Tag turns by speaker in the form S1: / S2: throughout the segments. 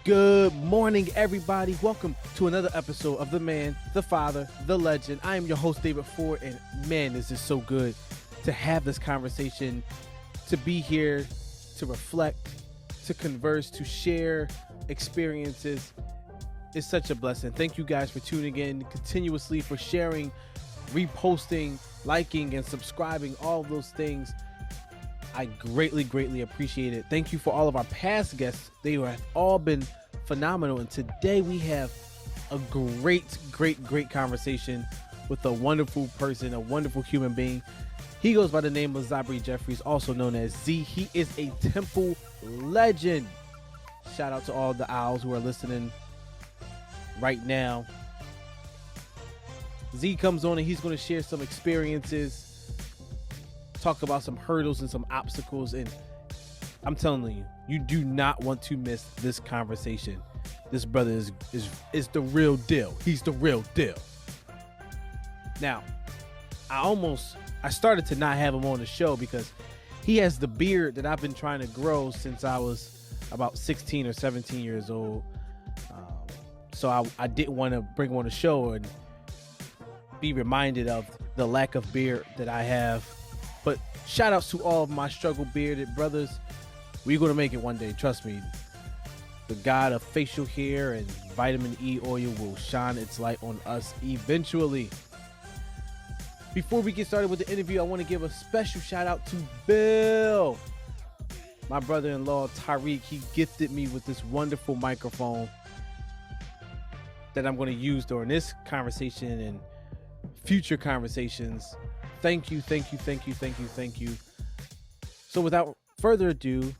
S1: Good morning, everybody. Welcome to another episode of The Man, the Father, the Legend. I am your host, David Ford, and man, this is so good to have this conversation, to be here, to reflect, to converse, to share experiences. It's such a blessing. Thank you guys for tuning in continuously, for sharing, reposting, liking, and subscribing, all of those things. I greatly appreciate it. Thank you for all of our past guests. They have all been phenomenal. And today we have a great conversation with a wonderful person, a wonderful human being. He goes by the name of Zhabri Jefferies, also known as Z. He is a Temple legend. Shout out to all the owls who are listening right now. Z comes on and he's going to share some experiences, talk about some hurdles and some obstacles, and I'm telling you, you do not want to miss this conversation. This brother is the real deal. He's the real deal. Now, I started to not have him on the show because he has the beard that I've been trying to grow since I was about 16 or 17 years old. So I didn't want to bring him on the show and be reminded of the lack of beard that I have. But shout outs to all of my struggle bearded brothers. We're going to make it one day. Trust me. The god of facial hair and vitamin E oil will shine its light on us eventually. Before we get started with the interview, I want to give a special shout out to Bill. My brother-in-law, Tariq, he gifted me with this wonderful microphone that I'm going to use during this conversation and future conversations. Thank you. So without further ado,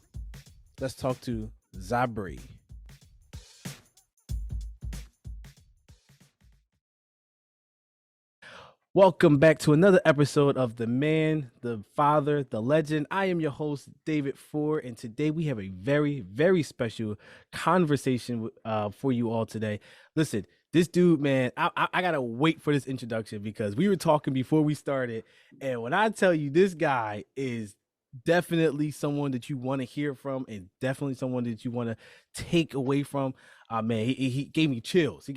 S1: let's talk to Zhabri. Welcome back to another episode of The Man, the Father, the Legend. I am your host, David Ford, and today we have a very special conversation for you all today. Listen, this dude, man, I gotta wait for this introduction because we were talking before we started, and when I tell you this guy is definitely someone that you want to hear from and definitely someone that you want to take away from, man, he gave me chills.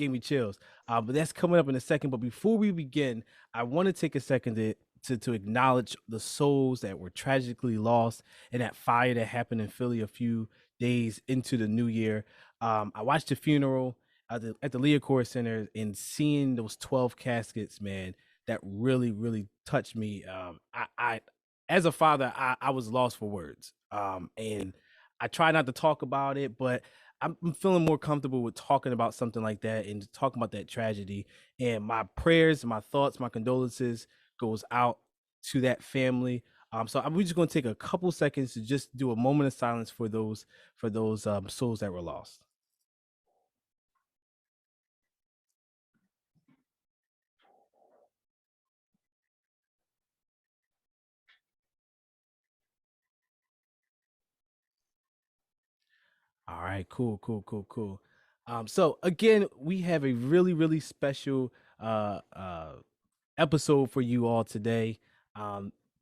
S1: But that's coming up in a second. But before we begin, I want to take a second to acknowledge the souls that were tragically lost in that fire that happened in Philly a few days into the new year. I watched the funeral at the Leocore Center, and seeing those 12 caskets, man, that really touched me. I as a father, I was lost for words. And I try not to talk about it, but I'm feeling more comfortable with talking about something like that and talking about that tragedy. And my prayers, my thoughts, my condolences goes out to that family. So we're just going to take a couple seconds to just do a moment of silence for those souls that were lost. All right, cool. So again, we have a really special episode for you all today.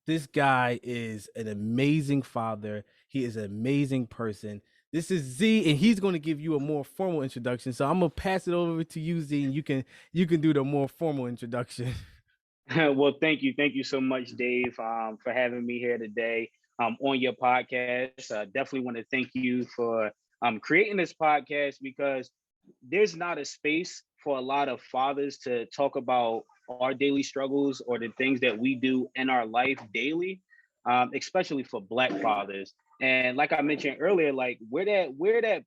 S1: This guy is an amazing father. He is an amazing person. This is Z, and he's going to give you a more formal introduction. So I'm gonna pass it over to you, Z, and you can do the more formal introduction.
S2: Well, thank you so much, Dave, for having me here today on your podcast. Definitely want to thank you for creating this podcast because there's not a space for a lot of fathers to talk about our daily struggles or the things that we do in our life daily, especially for Black fathers. And like I mentioned earlier, like where that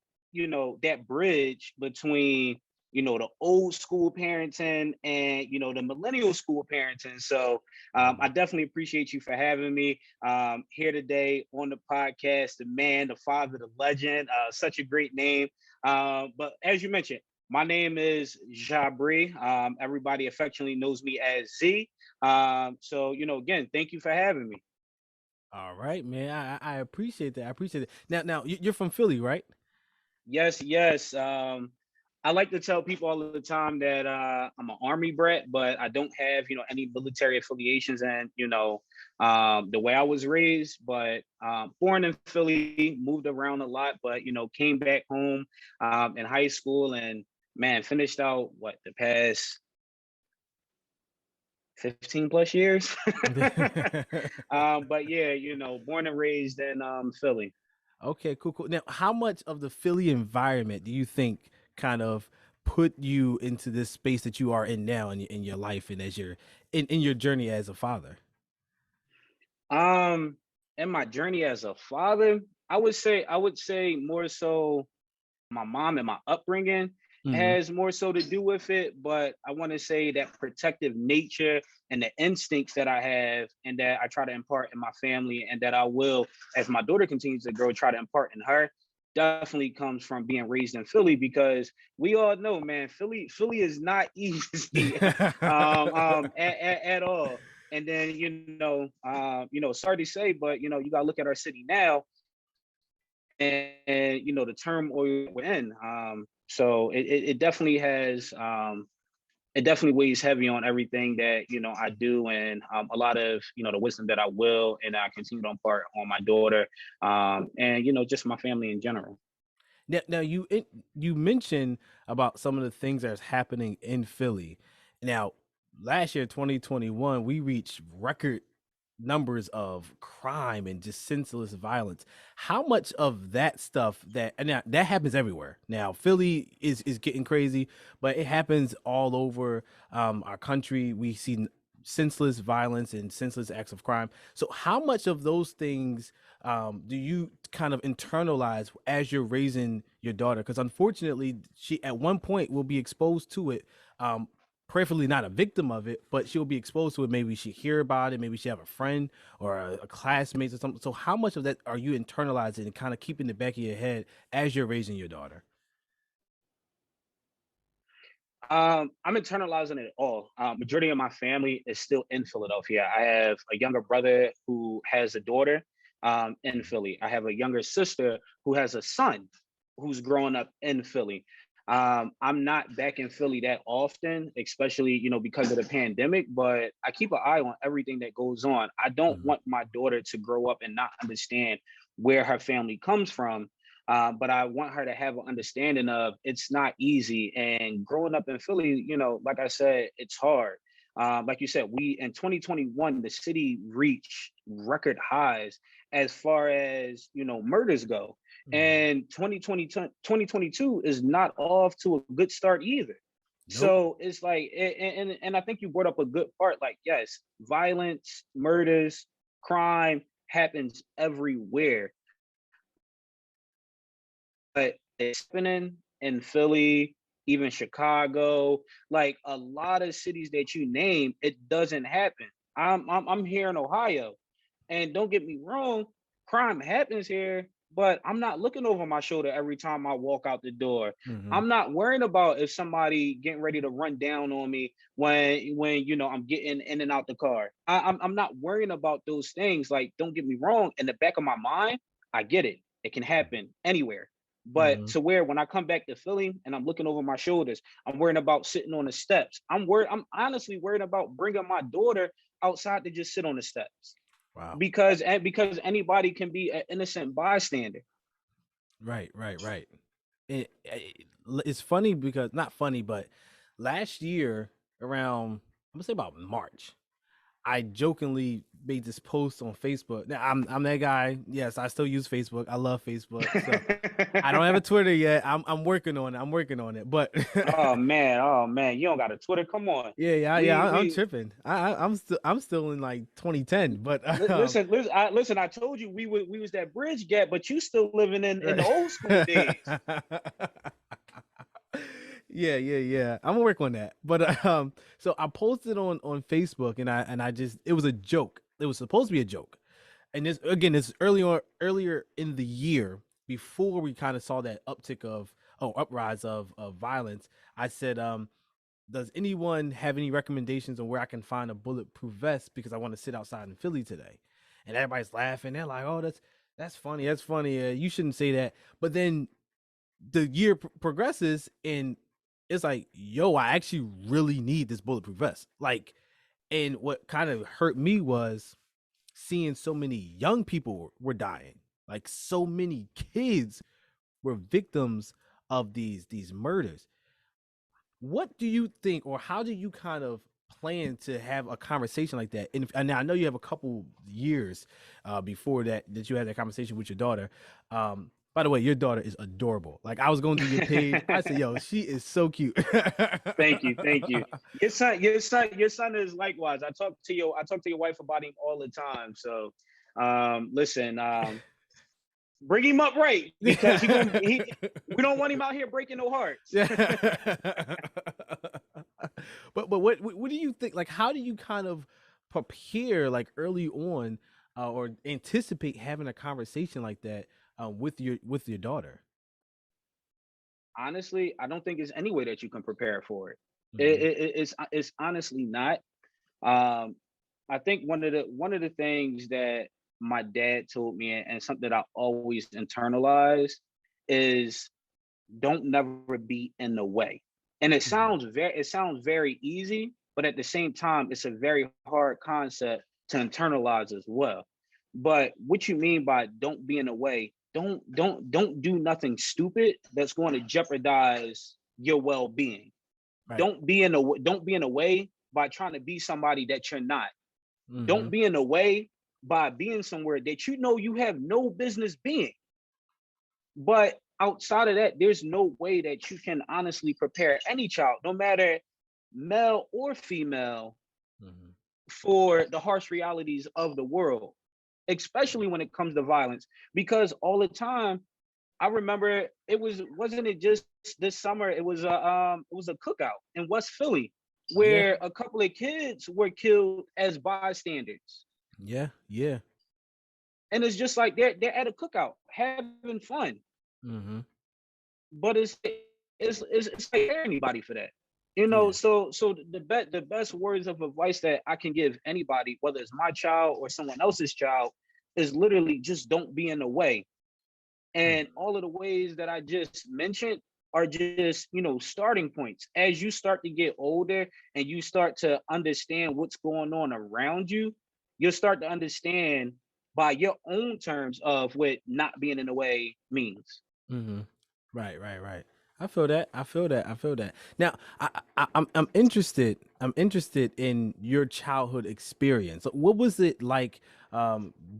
S2: that bridge between the old school parenting and the millennial school parenting. So I definitely appreciate you for having me here today on the podcast. The Man, the Father, the Legend, such a great name. But as you mentioned, my name is Zhabri. Everybody affectionately knows me as Z. So again, thank you for having me.
S1: All right, man. I appreciate that. Now you're from Philly, right?
S2: Yes. I like to tell people all the time that I'm an army brat, but I don't have any military affiliations, and the way I was raised. But born in Philly, moved around a lot, but came back home in high school, and man, finished out what the past 15 plus years. But yeah, born and raised in Philly.
S1: Okay, cool, cool. Now, how much of the Philly environment do you think kind of put you into this space that you are in now in your life and as your in your journey as a father?
S2: Um, in my journey as a father, I would say more so my mom and my upbringing
S1: Hmm.
S2: has more so to do with it, but I want to say that protective nature and the instincts that I have and that I try to impart in my family and that I will, as my daughter continues to grow, try to impart in her definitely comes from being raised in Philly because we all know, man, Philly is not easy at all. And then sorry to say, but you gotta look at our city now and the turmoil we're in. So it definitely has it definitely weighs heavy on everything that I do, and a lot of the wisdom that I will and I continue to impart on my daughter, and just my family in general.
S1: Now you mentioned about some of the things that's happening in Philly. Now, last year, 2021, we reached record numbers of crime and just senseless violence. How much of that stuff and now, that happens everywhere. Now, Philly is getting crazy, but it happens all over our country. We see senseless violence and senseless acts of crime. So, how much of those things do you kind of internalize as you're raising your daughter? Because unfortunately, she at one point will be exposed to it. Prayerfully not a victim of it, but she'll be exposed to it. Maybe she hear about it. Maybe she have a friend or a classmate or something. So how much of that are you internalizing and kind of keeping in the back of your head as you're raising your daughter?
S2: I'm internalizing it all. Majority of my family is still in Philadelphia. I have a younger brother who has a daughter in Philly. I have a younger sister who has a son who's growing up in Philly. I'm not back in Philly that often, especially because of the pandemic. But I keep an eye on everything that goes on. I don't
S1: Mhm.
S2: want my daughter to grow up and not understand where her family comes from, but I want her to have an understanding of it's not easy. And growing up in Philly, like I said, it's hard. Like you said, we in 2021, the city reached record highs as far as murders go.
S1: Mhm.
S2: And 2022 is not off to a good start either.
S1: Nope.
S2: So it's like, and I think you brought up a good part. Like, yes, violence, murders, crime happens everywhere, but it's happening in Philly, even Chicago, like a lot of cities that you name, it doesn't happen. I'm here in Ohio, and don't get me wrong, crime happens here, but I'm not looking over my shoulder every time I walk out the door.
S1: Hmm.
S2: I'm not worrying about if somebody getting ready to run down on me when I'm getting in and out the car. I'm not worrying about those things. Like, don't get me wrong, in the back of my mind, I get it. It can happen anywhere. But
S1: Hmm.
S2: to where when I come back to Philly and I'm looking over my shoulders, I'm worrying about sitting on the steps. I'm honestly worried about bringing my daughter outside to just sit on the steps
S1: Wow.
S2: because anybody can be an innocent bystander.
S1: Right. Right. Right. It's funny because not funny, but last year around I'm gonna say about March, I jokingly made this post on Facebook. Now I'm that guy. Yes, I still use Facebook. I love Facebook. So I don't have a Twitter yet. I'm working on it. I'm working on it. But
S2: Oh man, you don't got a Twitter. Come on.
S1: yeah.
S2: We
S1: I'm
S2: we
S1: tripping. I'm still in like 2010. But
S2: listen. I told you we was that bridge gap, but you still living in the
S1: right.
S2: old school days.
S1: Yeah. I'm gonna work on that. But so I posted on Facebook and I just it was a joke. It was supposed to be a joke. And this again, this earlier in the year before we kind of saw that uptick of uprise of violence. I said, does anyone have any recommendations on where I can find a bulletproof vest because I want to sit outside in Philly today? And everybody's laughing. They're like, "Oh, that's funny. That's funny. You shouldn't say that." But then the year progresses and it's like, yo, I actually really need this bulletproof vest. Like, and what kind of hurt me was seeing so many young people were dying. Like so many kids were victims of these murders. What do you think, or how do you kind of plan to have a conversation like that? And I know you have a couple years before that you had that conversation with your daughter. By the way, your daughter is adorable. Like I was going through your page, I said, "Yo, she is so cute."
S2: Thank you, thank you. Your son is likewise. I talk to your wife about him all the time. So, listen, bring him up right because we don't want him out here breaking no hearts.
S1: Yeah. But what do you think? Like, how do you kind of prepare like early on, or anticipate having a conversation like that with your daughter?
S2: Honestly, I don't think there's any way that you can prepare for it.
S1: Hmm.
S2: It's honestly not. Um, I think one of the things that my dad told me, and something that I always internalize, is don't never be in the way. And
S1: Hmm.
S2: it sounds very easy, but at the same time, it's a very hard concept to internalize as well. But what you mean by don't be in the way, don't do nothing stupid that's going to jeopardize your well-being.
S1: Right.
S2: Don't be in the way by trying to be somebody that you're not.
S1: Hmm.
S2: Don't be in the way by being somewhere that you know you have no business being. But outside of that, there's no way that you can honestly prepare any child, no matter male or female,
S1: Hmm.
S2: for the harsh realities of the world, especially when it comes to violence. Because all the time, I remember wasn't it just this summer? It was a cookout in West Philly
S1: Yeah.
S2: where a couple of kids were killed as bystanders.
S1: Yeah. Yeah.
S2: And it's just like they're at a cookout having fun,
S1: Hmm.
S2: but it's like anybody for that. You know,
S1: Yeah.
S2: so the best words of advice that I can give anybody, whether it's my child or someone else's child, is literally just don't be in the way. And
S1: Hmm.
S2: all of the ways that I just mentioned are just, starting points. As you start to get older and you start to understand what's going on around you, you'll start to understand by your own terms of what not being in the way means.
S1: Hmm. Right, right, right. I feel that. I feel that. I feel that. Now, I'm interested. I'm interested in your childhood experience. What was it like,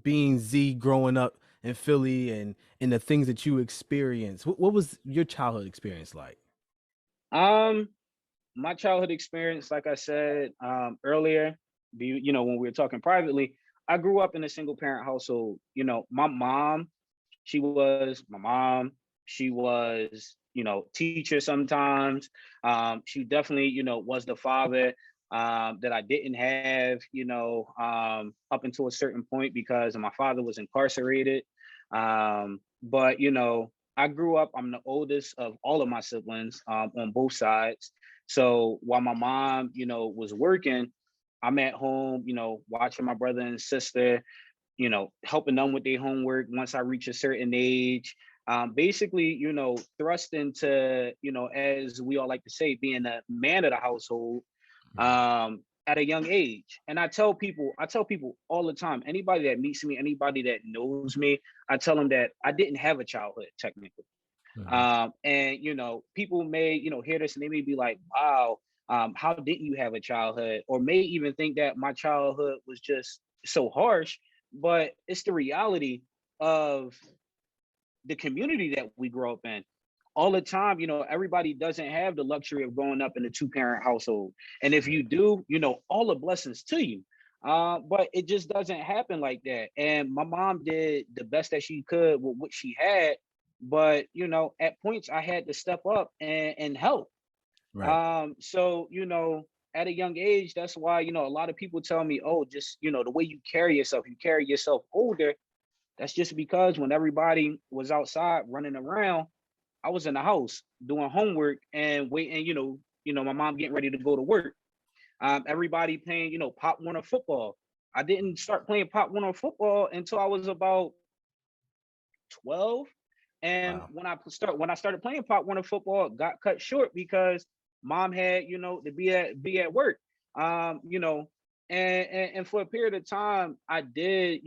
S1: being Z growing up in Philly, and the things that you experienced? What was your childhood experience like?
S2: Um, my childhood experience, like I said earlier, when we were talking privately, I grew up in a single parent household. My mom, my mom. She was, teacher sometimes. She definitely, was the father that I didn't have, up until a certain point because my father was incarcerated. But I grew up. I'm the oldest of all of my siblings on both sides. So while my mom, was working, I'm at home, watching my brother and sister, helping them with their homework once I reach a certain age. Basically, thrust into, as we all like to say, being a man of the household
S1: Mhm.
S2: at a young age. And I tell people all the time, anybody that meets me, anybody that knows me, I tell them that I didn't have a childhood technically.
S1: Mhm.
S2: And people may, hear this and they may be like, wow, how didn't you have a childhood? Or may even think that my childhood was just so harsh, but it's the reality of the community that we grow up in. All the time, everybody doesn't have the luxury of growing up in a two-parent household. And if you
S1: Right.
S2: do, all the blessings to you. But it just doesn't happen like that. And my mom did the best that she could with what she had. But at points I had to step up and help.
S1: Right.
S2: So at a young age, that's why a lot of people tell me, oh, just the way you carry yourself older. That's just because when everybody was outside running around, I was in the house doing homework and waiting, my mom getting ready to go to work. Everybody playing, Pop Warner football. I didn't start playing Pop Warner football until I was about 12. And
S1: Wow.
S2: when I started playing Pop Warner football, it got cut short because mom had, to be at work. You know, and for a period of time, I did,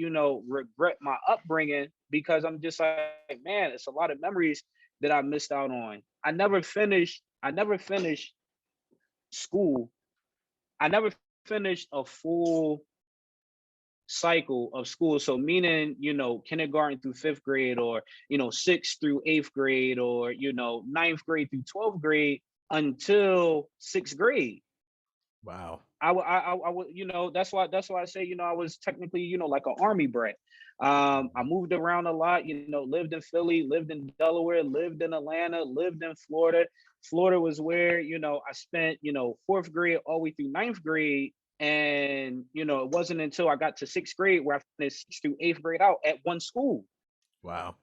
S2: regret my upbringing because I'm just like, man, it's a lot of memories that I missed out on. I never finished school. I never finished a full cycle of school. So meaning, kindergarten through fifth grade, or, sixth through eighth grade, or, ninth grade through 12th grade until sixth grade.
S1: Wow.
S2: I would, that's why I say, I was technically, like an army brat. I moved around a lot, lived in Philly, lived in Delaware, lived in Atlanta, lived in Florida. Florida was where, I spent, fourth grade all the way through ninth grade. And, it wasn't until I got to sixth grade where I finished sixth through eighth grade out at one school.
S1: Wow.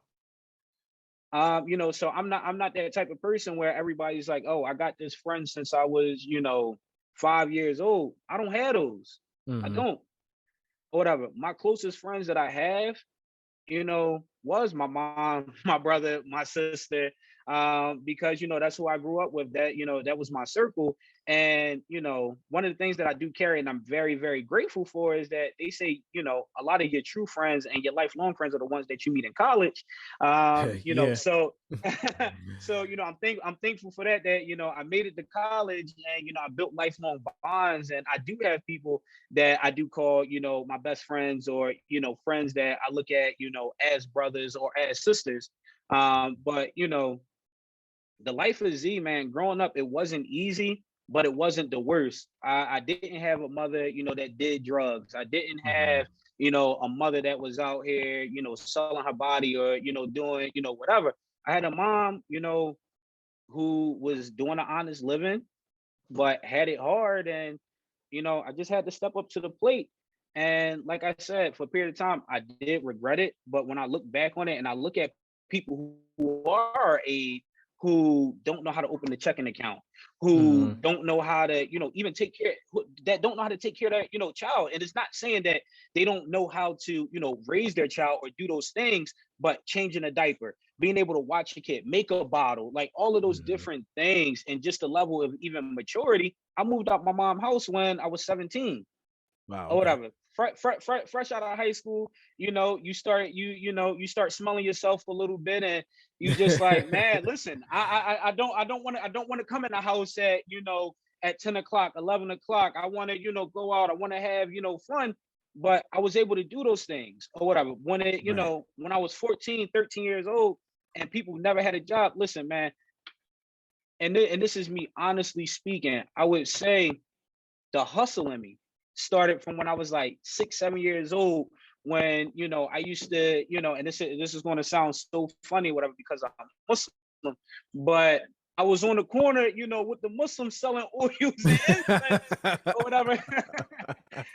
S2: So I'm not that type of person where everybody's like, oh, I got this friend since I was, 5 years old. I don't have those. I
S1: Mm-hmm.
S2: don't. Whatever. My closest friends that I have, was my mom, my brother, my sister, because that's who I grew up with. That was my circle. And one of the things that I do carry, and I'm very, very grateful for, is that they say, a lot of your true friends and your lifelong friends are the ones that you meet in college.
S1: Yeah.
S2: So so I'm thankful for that. That I made it to college, and I built lifelong bonds, and I do have people that I do call, my best friends, or, friends that I look at, as brothers or as sisters. But, the life of Z, man, growing up, it wasn't easy, but it wasn't the worst. I didn't have a mother, that did drugs. I didn't
S1: Mm-hmm.
S2: have, a mother that was out here, selling her body, or, doing, whatever. I had a mom, who was doing an honest living, but had it hard. And I just had to step up to the plate. And like I said, for a period of time, I did regret it. But when I look back on it, and I look at people who are our age, who don't know how to open a checking account, who
S1: Mm-hmm.
S2: don't know how to, even take care, that don't know how to take care of that, child. And it's not saying that they don't know how to, raise their child or do those things, but changing a diaper, being able to watch a kid, make a bottle, like all of those
S1: Mm-hmm.
S2: different things, and just the level of even maturity. I moved out my mom's house when I was 17
S1: Wow.
S2: or
S1: Okay.
S2: whatever. Fresh out of high school, you start smelling yourself a little bit, and you just like, man, listen, I don't want to come in the house at at 10 o'clock, 11 o'clock. I want to go out. I want to have fun. But I was able to do those things or whatever.
S1: Right.
S2: When I was 14, 13 years old, and people never had a job. Listen, man, and this is me honestly speaking. I would say the hustle in me started from when I was like 6, 7 years old. When I used to, and this is going to sound so funny, whatever, because I'm Muslim, but I was on the corner, with the Muslims selling oils and incense or whatever.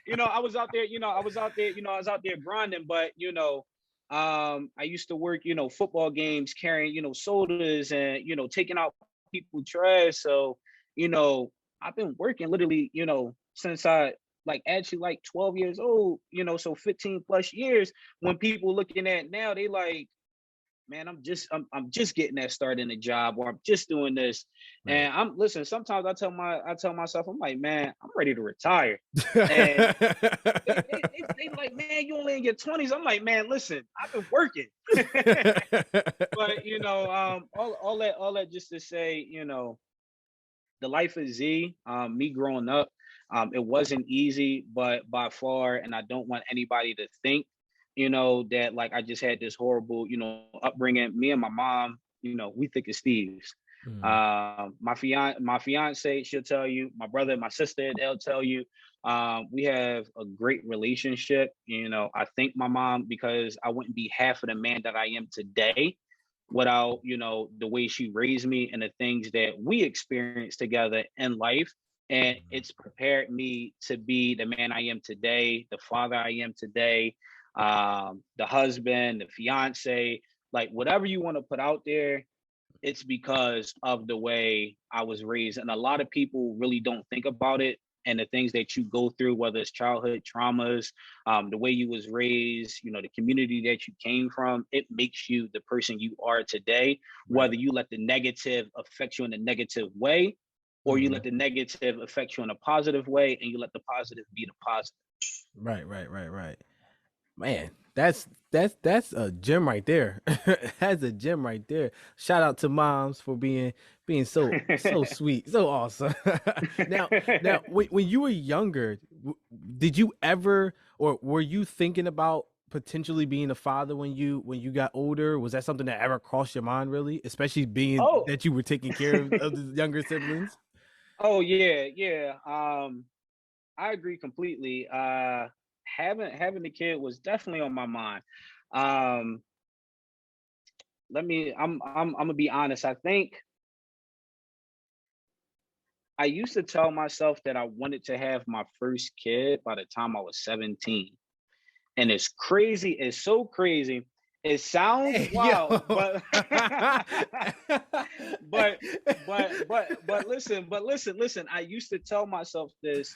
S2: I was out there grinding, but I used to work, football games, carrying, sodas, and taking out people trash. So, you know, I've been working literally, since I like actually like 12 years old, so 15 plus years. When people looking at now, they like, man, I'm just getting that start in the job, or I'm just doing this.
S1: Right.
S2: And listen, sometimes I tell myself, I'm like, man, I'm ready to retire. And they like, man, you only in your 20s. I'm like, man, listen, I've been working. But all that just to say, the life of Z, me growing up, it wasn't easy, but by far, and I don't want anybody to think, that like I just had this horrible, upbringing. Me and my mom, we thick as thieves.
S1: Mhm.
S2: My fiance, she'll tell you. My brother, my sister, they'll tell you. We have a great relationship. I thank my mom, because I wouldn't be half of the man that I am today without the way she raised me and the things that we experienced together in life. And
S1: Mhm.
S2: it's prepared me to be the man I am today, the father I am today, the husband, the fiance, like whatever you want to put out there. It's because of the way I was raised. And a lot of people really don't think about it, and the things that you go through, whether it's childhood traumas, the way you was raised, the community that you came from, it makes you the person you are today,
S1: Right.
S2: whether you let the negative affect you in a negative way, or you let the negative affect you in a positive way, and you let the positive be the positive.
S1: Right. Man, that's a gem right there. That's a gem right there. Shout out to moms for being so sweet, so awesome. now now when you were younger, did you ever or were you thinking about potentially being a father when you got older? Was that something that ever crossed your mind really, especially being
S2: Oh,
S1: that you were taking care of the younger siblings?
S2: oh yeah, yeah. I agree completely. Having the kid was definitely on my mind. Um, I'm gonna be honest. I think I used to tell myself that I wanted to have my first kid by the time I was 17. And it's crazy, it's so crazy. It sounds
S1: Hey, yo.
S2: wild, but but listen, I used to tell myself this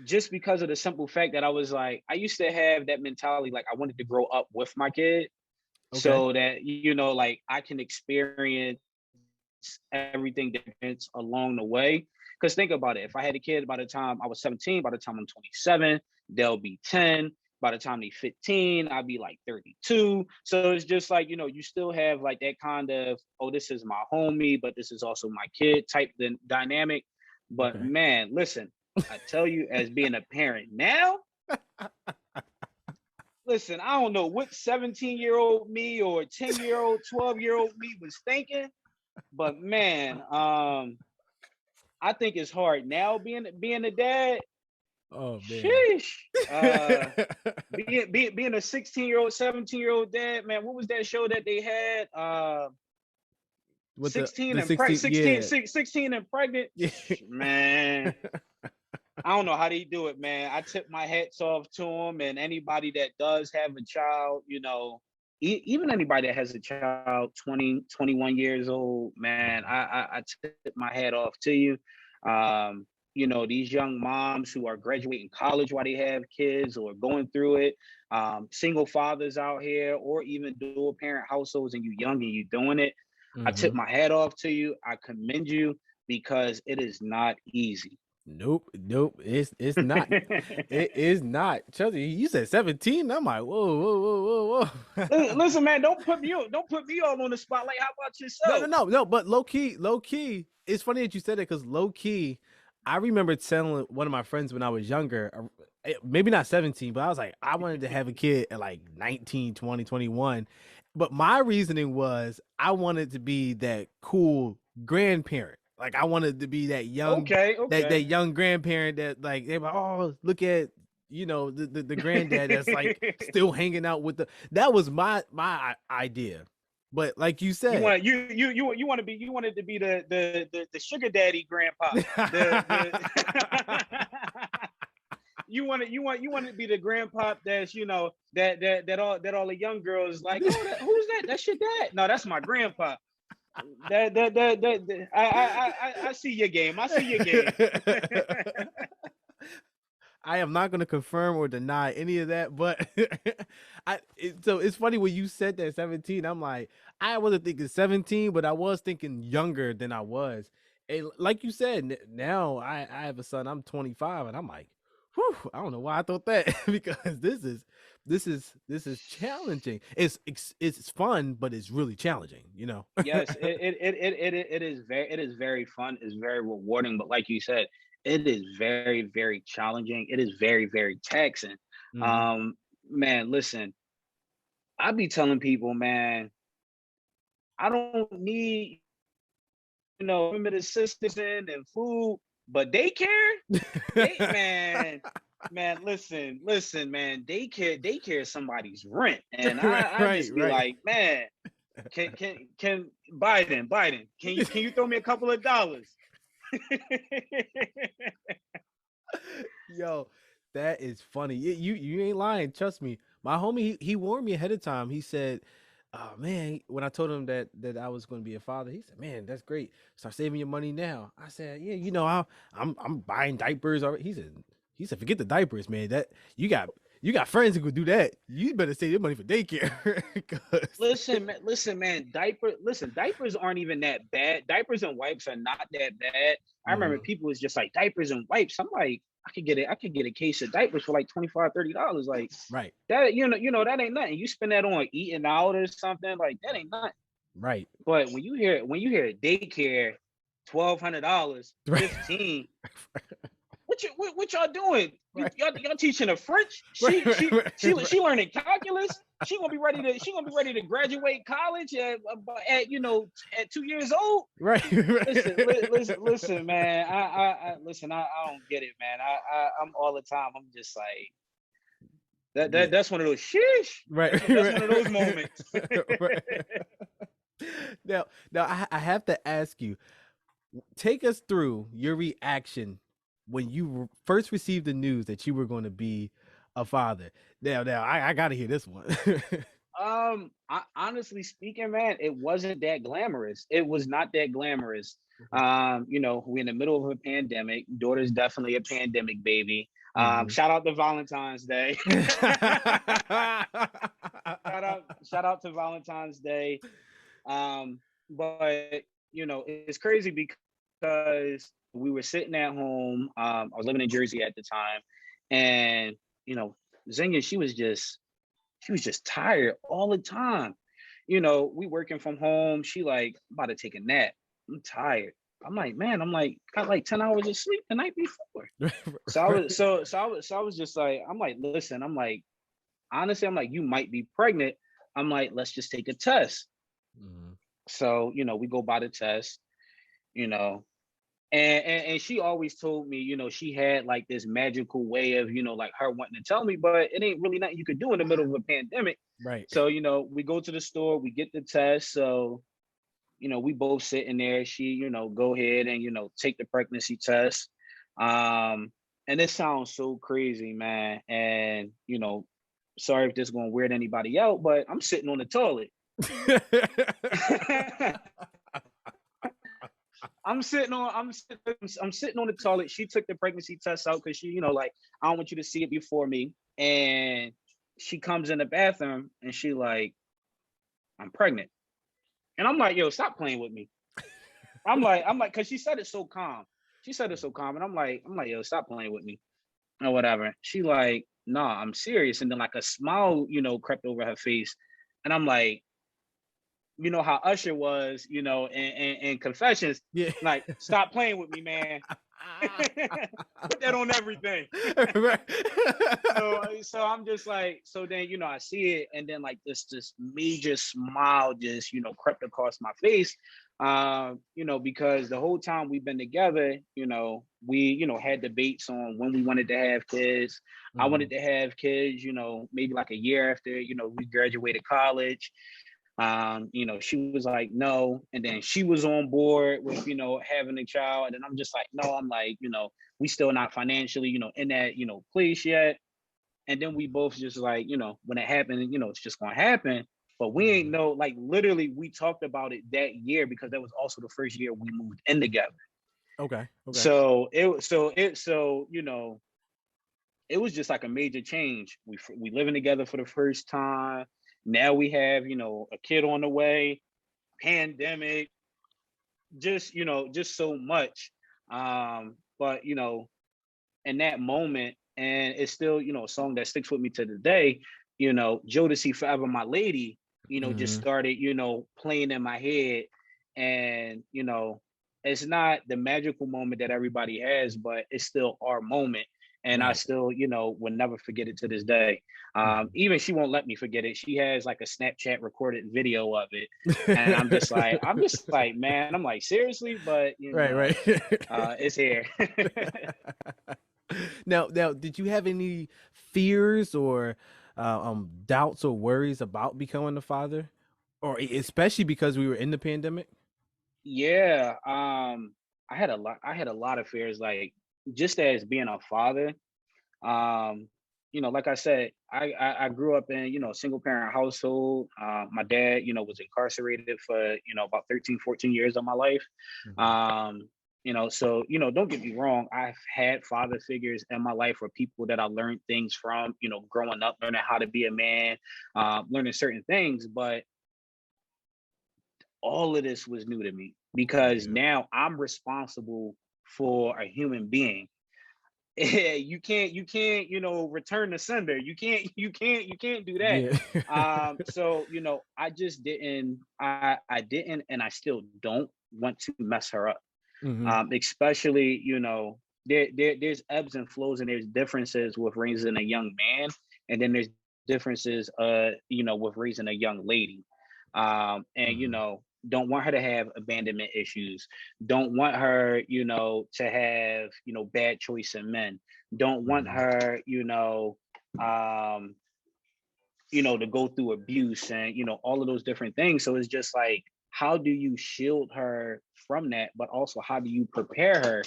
S2: just because of the simple fact that I was like, I used to have that mentality like I wanted to grow up with my kid
S1: Okay.
S2: so that like I can experience everything different along the way. Because think about it, if I had a kid by the time I was 17, by the time I'm 27, they'll be 10. By the time they're 15, I'll be like 32. So it's just like, you still have like that kind of, oh, this is my homie, but this is also my kid type dynamic. But
S1: Okay.
S2: man, listen, I tell you, as being a parent now, listen, I don't know what 17-year-old me or 10-year-old, 12-year-old me was thinking, but man, I think it's hard now being a dad.
S1: Oh man.
S2: Sheesh. Being a 16-year-old, 17-year-old dad, man. What was that show that they had?
S1: With
S2: 16
S1: the
S2: and
S1: 16,
S2: 16,
S1: yeah.
S2: 16 and pregnant.
S1: Yeah.
S2: Man, I don't know how they do it, man. I tip my hats off to them and anybody that does have a child, even anybody that has a child 20, 21 years old, man, I tip my hat off to you. These young moms who are graduating college while they have kids or going through it, single fathers out here, or even dual parent households, and you young and you doing it. I tip
S1: Hmm.
S2: my hat off to you. I commend you because it is not easy.
S1: Nope. It's not. It is not. Chelsea, you said 17. I'm like, whoa.
S2: Listen, man, don't put me all on the spotlight. How about yourself?
S1: No. But low key. It's funny that you said it because low key, I remember telling one of my friends when I was younger, maybe not 17, but I was like, I wanted to have a kid at like 19, 20, 21. But my reasoning was I wanted to be that cool grandparent. Like I wanted to be
S2: Okay,
S1: that
S2: okay.
S1: young grandparent that like they're like, oh, look at the granddad that's like still hanging out with the that was my idea. But like you
S2: You
S1: said,
S2: want you want to be you wanted to be the sugar daddy grandpa. The you want to be the grandpa that's that all the young girls like, oh, who's that? That's your dad. No, that's my grandpa. I see your game. I see your game.
S1: I am not going to confirm or deny any of that, but so it's funny when you said that 17. I'm like, I wasn't thinking 17, but I was thinking younger than I was. And like you said, now I have a son. I'm 25, and I'm like, whew, I don't know why I thought that because this is challenging. It's fun, but it's really challenging.
S2: Yes, it is very fun. It's very rewarding, but like you said, it is very very challenging. It is very very taxing.
S1: Hmm.
S2: Um, Man, listen, I be telling people, man, I don't need limited assistance and food, but daycare, man, listen, man, daycare is somebody's rent, and I just be
S1: Right.
S2: like, man. Can Biden, can you throw me a couple of dollars?
S1: Yo, that is funny. You ain't lying. Trust me. My homie, he warned me ahead of time. He said, "Oh man," when I told him that I was going to be a father, he said, "Man, that's great. Start saving your money now." I said, "Yeah, I'm buying diapers already." He said, "Forget the diapers, man. That you got." You got friends who could do that. You better save your money for daycare.
S2: Listen, man. Diapers aren't even that bad. Diapers and wipes are not that bad. I remember people was just like diapers and wipes. I'm like, I could get a case of diapers for like $25-$30. Like
S1: Right.
S2: that, that ain't nothing. You spend that on eating out or something, like that ain't nothing.
S1: Right.
S2: But when you hear daycare, $1,200,
S1: Right.
S2: 15. What y'all doing?
S1: Right.
S2: Y'all teaching her French?
S1: Right.
S2: She learning calculus. She gonna be ready to graduate college at 2 years old.
S1: Right.
S2: Listen, man. I don't get it, man. I'm all the time. I'm just like that's one of those sheesh.
S1: Right.
S2: That's one of those moments.
S1: Right. Now I have to ask you, take us through your reaction when you first received the news that you were going to be a father. Now I got to hear this one.
S2: Honestly speaking, man, it wasn't that glamorous. It was not that glamorous. We're in the middle of a pandemic. Daughter's definitely a pandemic baby. Shout out to Valentine's Day. shout out to Valentine's Day. But it's crazy because we were sitting at home. I was living in Jersey at the time, and Zinga, she was just tired all the time. We working from home. She like, I'm about to take a nap. I'm tired. I'm like, man, got like 10 hours of sleep the night before. So I was just like, I'm like, listen, I'm like, honestly, I'm like, you might be pregnant. I'm like, let's just take a test. So, we go by the test, and she always told me, she had like this magical way of, like her wanting to tell me, but it ain't really nothing you could do in the middle of a pandemic.
S1: Right.
S2: So, we go to the store, we get the test. So, we both sitting there. She, go ahead and, take the pregnancy test. And it sounds so crazy, man. And, sorry if this is going to weird anybody out, but I'm sitting on the toilet. I'm sitting on the toilet. She took the pregnancy test out because she, like, I don't want you to see it before me. And she comes in the bathroom and she like, I'm pregnant. And I'm like, yo, stop playing with me. I'm like, because she said it so calm. And I'm like, yo, stop playing with me. Or whatever. She like, nah, I'm serious. And then like a smile, crept over her face. And I'm like, how Usher was, in Confessions.
S1: Yeah.
S2: Like, stop playing with me, man. Put that on everything. So I'm just like, so then, I see it. And then like this major smile just, crept across my face. Because the whole time we've been together, we, had debates on when we wanted to have kids. I wanted to have kids, maybe like a year after, we graduated college. She was like, no. And then she was on board with, having a child. And then I'm just like, no, I'm like, we still not financially, in that, place yet. And then we both just like, when it happened, it's just going to happen. But we ain't know, like, literally, we talked about it that year because that was also the first year we moved in together.
S1: Okay.
S2: So it was just like a major change. We living together for the first time. Now we have, a kid on the way, pandemic, just so much. But, in that moment, and it's still, a song that sticks with me to the day, Jodeci Forever My Lady, just started, playing in my head. And, it's not the magical moment that everybody has, but it's still our moment. And I still, will never forget it to this day. Even she won't let me forget it. She has like a Snapchat recorded video of it. And I'm just like, man, I'm like, seriously? But,
S1: Right.
S2: it's here.
S1: Now, did you have any fears or doubts or worries about becoming a father, or especially because we were in the pandemic?
S2: Yeah, I had a lot of fears, like just as being a father. Like I said, I grew up in, a single parent household. My dad, was incarcerated for, about 13, 14 years of my life. So don't get me wrong, I've had father figures in my life or people that I learned things from, growing up, learning how to be a man, learning certain things, but all of this was new to me because
S1: Yeah.
S2: now I'm responsible for a human being. You can't return the sender. You can't do that.
S1: Yeah.
S2: So I just I didn't, and I still don't want to mess her up.
S1: Hmm.
S2: Especially, there's ebbs and flows, and there's differences with raising a young man, and then there's differences with raising a young lady. And
S1: Hmm.
S2: don't want her to have abandonment issues, don't want her to have bad choice in men, don't want
S1: Hmm.
S2: her um to go through abuse and all of those different things. So it's just like, how do you shield her from that, but also how do you prepare her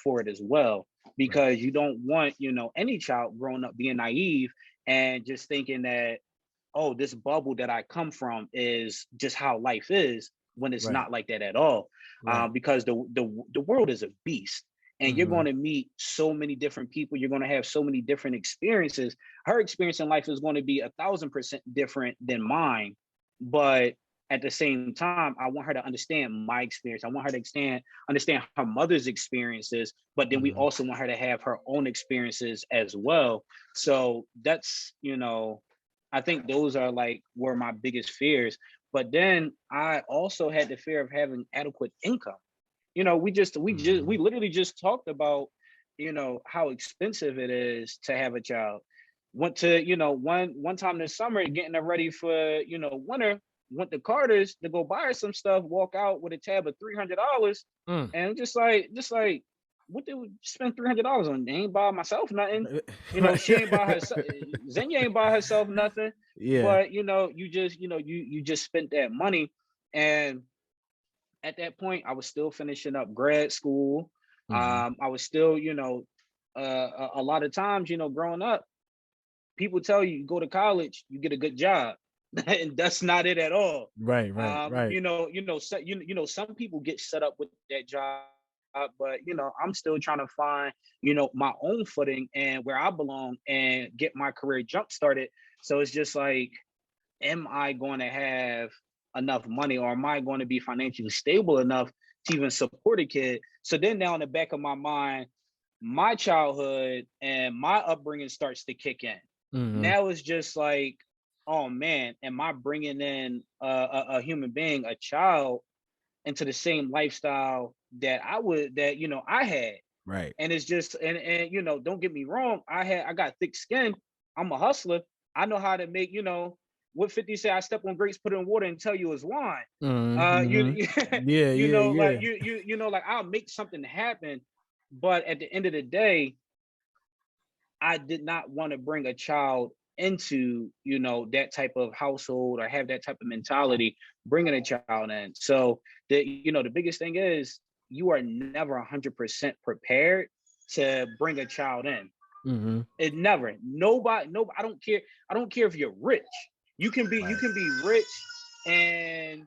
S2: for it as well?
S1: Right.
S2: Because you don't want any child growing up being naive and just thinking that, oh, this bubble that I come from is just how life is, when it's
S1: Right.
S2: not like that at all.
S1: Right.
S2: Because the world is a beast, and you're
S1: Hmm.
S2: going to meet so many different people. You're going to have so many different experiences. Her experience in life is going to be 1,000% different than mine, but at the same time, I want her to understand my experience. I want her to understand her mother's experiences, but then we
S1: Hmm.
S2: also want her to have her own experiences as well. So that's, I think those are like were my biggest fears. But then I also had the fear of having adequate income. We
S1: Hmm.
S2: literally just talked about, how expensive it is to have a child. Went to, one time this summer getting her ready for, winter, went to Carter's to go buy her some stuff, walk out with a tab of $300,
S1: Mm.
S2: and just like, what did we spend $300 on? They ain't buy myself nothing. She
S1: Right.
S2: ain't buy herself. Zenya ain't buy herself nothing.
S1: Yeah.
S2: But you just spent that money. And at that point, I was still finishing up grad school.
S1: Hmm.
S2: I was still, a lot of times, growing up, people tell you, you go to college, you get a good job, and that's not it at all.
S1: Right. Right. Right.
S2: Some people get set up with that job, but I'm still trying to find, my own footing and where I belong and get my career jump started. So it's just like, am I going to have enough money, or am I going to be financially stable enough to even support a kid? So then now in the back of my mind, my childhood and my upbringing starts to kick in.
S1: Hmm.
S2: Now it's just like, oh man, am I bringing in a human being, a child, into the same lifestyle that I had?
S1: Right.
S2: And it's just, and don't get me wrong, I got thick skin. I'm a hustler. I know how to make, what 50 say, I step on grapes, put it in water, and tell you it's wine.
S1: Hmm.
S2: You
S1: Yeah. Yeah.
S2: like
S1: Yeah.
S2: like I'll make something happen. But at the end of the day, I did not want to bring a child into, that type of household or have that type of mentality, bringing a child in. So the biggest thing is, you are never 100% prepared to bring a child in.
S1: Hmm.
S2: It never, nobody, I don't care if you're rich. You can be rich, and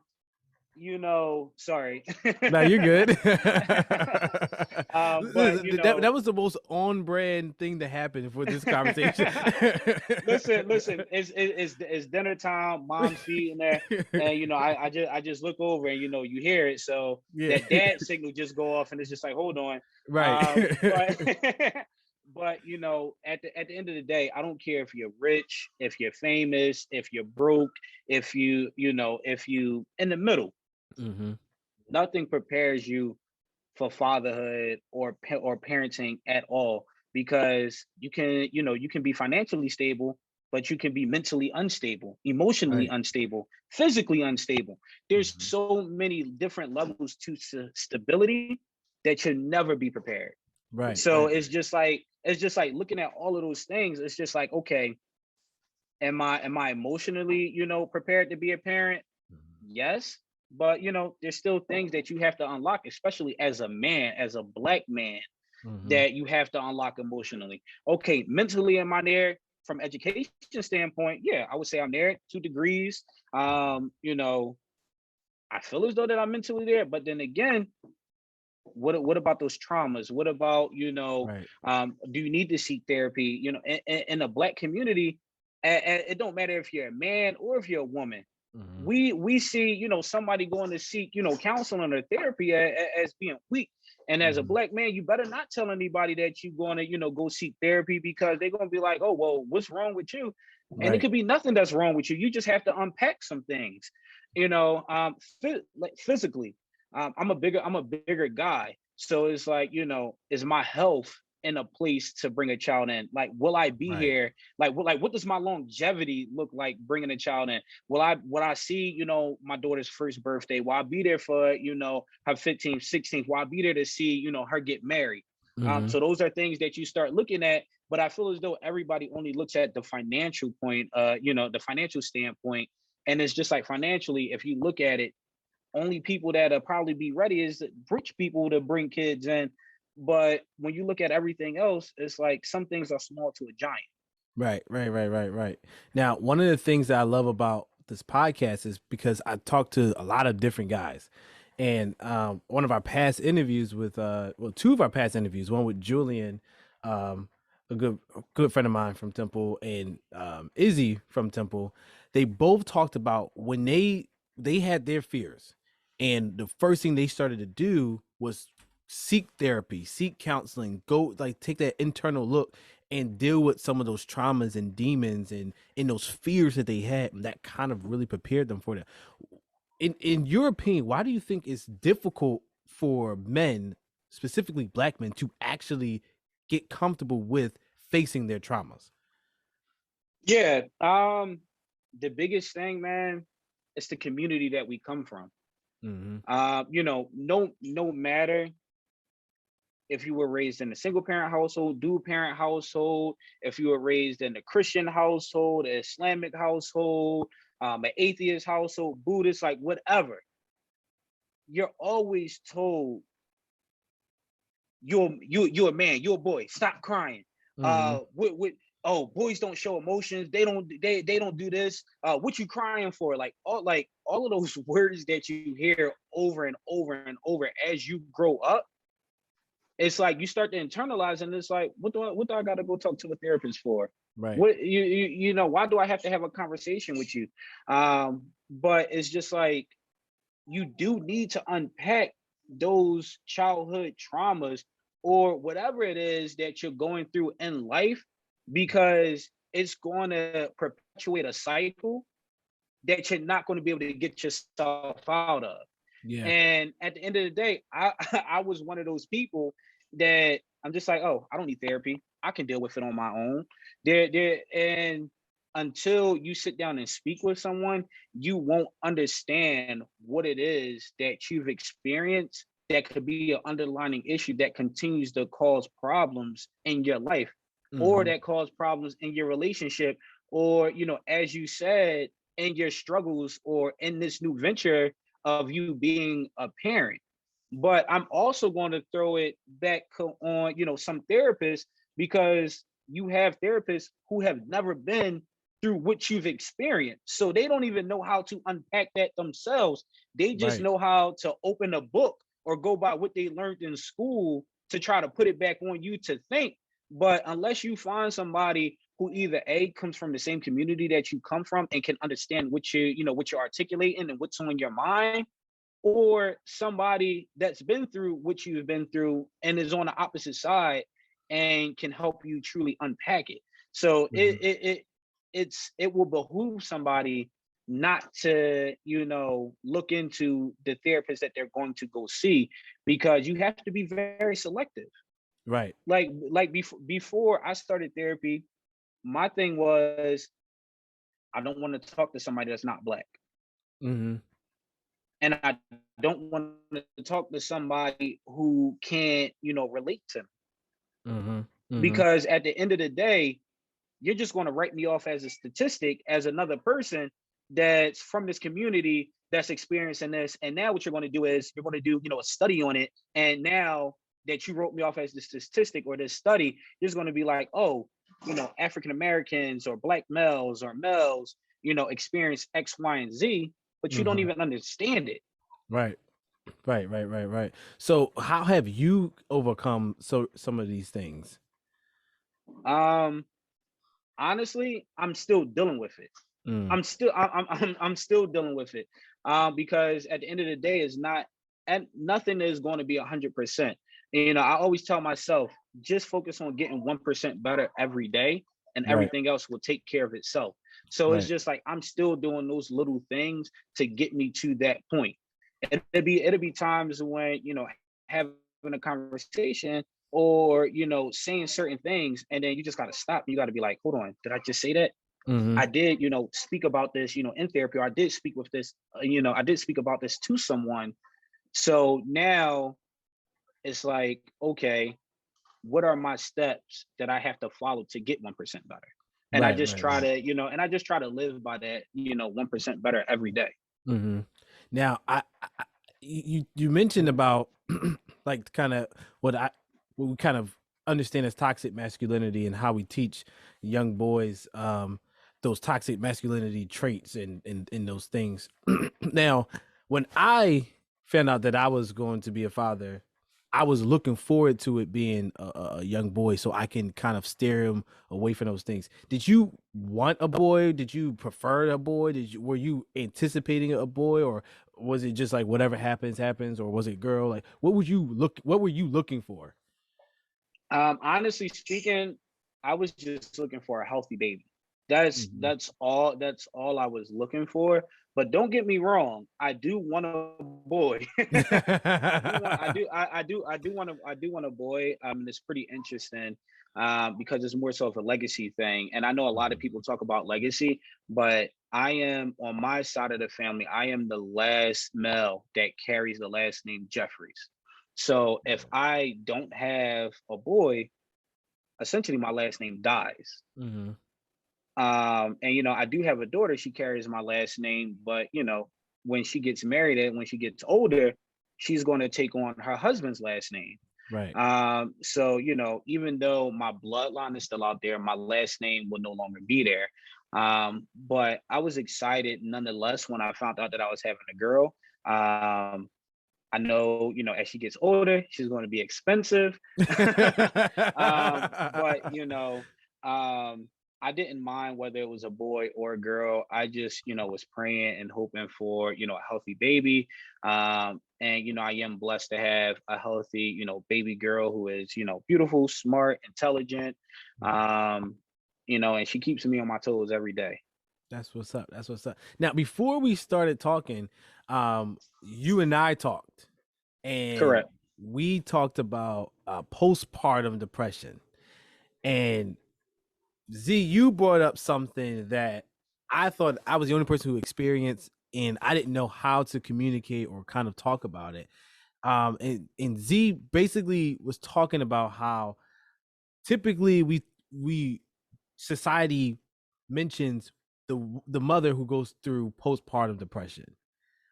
S2: sorry.
S1: No, you're good.
S2: But
S1: Listen, that was the most on brand thing that happened for this conversation.
S2: listen, it's dinner time, mom's feeding there, and I just look over, and you hear it, so
S1: Yeah.
S2: that dad signal just go off, and it's just like, hold on.
S1: Right.
S2: But but at the end of the day, I don't care if you're rich, if you're famous, if you're broke, if you in the middle.
S1: Hmm.
S2: Nothing prepares you for fatherhood or parenting at all, because you can be financially stable, but you can be mentally unstable, emotionally
S1: Right.
S2: unstable, physically unstable. There's
S1: Hmm.
S2: so many different levels to stability that you'll never be prepared.
S1: Right.
S2: So
S1: Right.
S2: it's just like looking at all of those things. It's just like, okay, am I emotionally prepared to be a parent? Yes, but there's still things that you have to unlock, especially as a man, as a black man,
S1: Hmm.
S2: that you have to unlock emotionally. Okay, mentally, am I there? From education standpoint, yeah, I would say I'm there, 2 degrees. I feel as though that I'm mentally there, but then again, What about those traumas? What about,
S1: Right.
S2: do you need to seek therapy? In the Black community, it don't matter if you're a man or if you're a woman.
S1: Hmm.
S2: We see, somebody going to seek, counseling or therapy as being weak. And as a
S1: Hmm.
S2: Black man, you better not tell anybody that you're going to, go seek therapy, because they're going to be like, oh, well, what's wrong with you? And it
S1: Right.
S2: could be nothing that's wrong with you. You just have to unpack some things, like physically. I'm a bigger guy. So it's like, is my health in a place to bring a child in? Like, will I be
S1: Right.
S2: here? What does my longevity look like bringing a child in? Will I see, my daughter's first birthday? Will I be there for, her 15th, 16th? Will I be there to see, her get married?
S1: Hmm.
S2: So those are things that you start looking at, but I feel as though everybody only looks at the financial point, the financial standpoint. And it's just like, financially, if you look at it, only people that'll probably be ready is rich people to bring kids in. But when you look at everything else, it's like some things are small to a giant.
S1: Right, right, right, right, right. Now, one of the things that I love about this podcast is because I talk to a lot of different guys. And one of our past interviews with two of our past interviews, one with Julian, um, a good friend of mine from Temple, and Izzy from Temple, they both talked about when they had their fears, and the first thing they started to do was seek therapy, seek counseling, go like take that internal look and deal with some of those traumas and demons and those fears that they had, and that kind of really prepared them for that. In your opinion, why do you think it's difficult for men, specifically Black men, to actually get comfortable with facing their traumas?
S2: Yeah. The biggest thing, man, is the community that we come from.
S1: Mm-hmm.
S2: No matter if you were raised in a single parent household, dual parent household, if you were raised in a Christian household, an Islamic household, an atheist household, Buddhist, like whatever, you're always told you're a man, you're a boy. Stop crying.
S1: Mm-hmm.
S2: Oh, boys don't show emotions. They don't do this. What you crying for? Like all of those words that you hear over and over and over as you grow up, it's like you start to internalize, and it's like, what do I got to go talk to a therapist for?
S1: Right.
S2: What why do I have to have a conversation with you? But it's just like, you do need to unpack those childhood traumas or whatever it is that you're going through in life, because it's going to perpetuate a cycle that you're not going to be able to get yourself out of.
S1: Yeah.
S2: And at the end of the day, I I was one of those people that I'm just like, oh, I don't need therapy. I can deal with it on my own. And until you sit down and speak with someone, you won't understand what it is that you've experienced that could be an underlying issue that continues to cause problems in your life, or
S1: Mm-hmm.
S2: that cause problems in your relationship, or as you said, in your struggles, or in this new venture of you being a parent. But I'm also going to throw it back on, some therapists, because you have therapists who have never been through what you've experienced. So they don't even know how to unpack that themselves. They just
S1: Right.
S2: know how to open a book or go by what they learned in school to try to put it back on you to think. But unless you find somebody who either A, comes from the same community that you come from and can understand what you're articulating and what's on your mind, or somebody that's been through what you've been through and is on the opposite side and can help you truly unpack it. So
S1: Mm-hmm.
S2: it will behoove somebody not to, look into the therapist that they're going to go see, because you have to be very selective.
S1: Right.
S2: Before I started therapy, my thing was, I don't want to talk to somebody that's not Black,
S1: Mm-hmm.
S2: and I don't want to talk to somebody who can't, relate to me.
S1: Mm-hmm. Mm-hmm.
S2: Because at the end of the day, you're just going to write me off as a statistic, as another person that's from this community that's experiencing this. And now what you're going to do is you're going to do, a study on it. And now that you wrote me off as the statistic or this study, you're just going to be like, oh, African Americans or Black males or males, experience X, Y, and Z, but you don't
S1: Mm-hmm.
S2: even understand it.
S1: Right. Right. So how have you overcome some of these things?
S2: Um, Honestly, I'm still dealing with it.
S1: Mm,
S2: I'm still dealing with it. Because at the end of the day, it's not, and nothing is going to be 100%. You know, I always tell myself, just focus on getting 1% better every day, and
S1: right,
S2: everything else will take care of itself. So it's
S1: right.
S2: just like I'm still doing those little things to get me to that point. It'll be times when, having a conversation, or saying certain things, and then you just got to stop. You got to be like, hold on, did I just say that?
S1: Mm-hmm.
S2: I did, speak about this, in therapy, or I did speak with this, I did speak about this to someone. So now it's like, okay, what are my steps that I have to follow to get 1% better? And I just try
S1: Right.
S2: to, live by that, 1% better every day.
S1: Mm-hmm. Now, you mentioned about like kind of what we kind of understand as toxic masculinity and how we teach young boys those toxic masculinity traits and those things. Now, when I found out that I was going to be a father, I was looking forward to it being a young boy so I can kind of steer him away from those things. Did you want a boy? Did you prefer a boy? Were you anticipating a boy, or was it just like whatever happens, or was it girl? Like what were you looking for?
S2: Honestly speaking, I was just looking for a healthy baby. That's
S1: Mhm.
S2: that's all that's all I was looking for. But don't get me wrong, I do want a boy. I do want a boy. It's pretty interesting, because it's more so of a legacy thing. And I know a lot of people talk about legacy, but I am, on my side of the family, I am the last male that carries the last name Jefferies. So if I don't have a boy, essentially my last name dies.
S1: Mhm.
S2: And I do have a daughter. She carries my last name, but when she gets married and when she gets older, she's going to take on her husband's last name.
S1: Right.
S2: So even though my bloodline is still out there, my last name will no longer be there. But I was excited nonetheless when I found out that I was having a girl. I know, as she gets older, she's going to be expensive. But um, I didn't mind whether it was a boy or a girl. I just, was praying and hoping for, a healthy baby. And I am blessed to have a healthy, baby girl who is, beautiful, smart, intelligent. Um, and she keeps me on my toes every day.
S1: That's what's up. That's what's up. Now, before we started talking, you and I talked, and
S2: Correct.
S1: we talked about postpartum depression. And Z, you brought up something that I thought I was the only person who experienced, and I didn't know how to communicate or kind of talk about it. And Z basically was talking about how typically we society mentions the mother who goes through postpartum depression,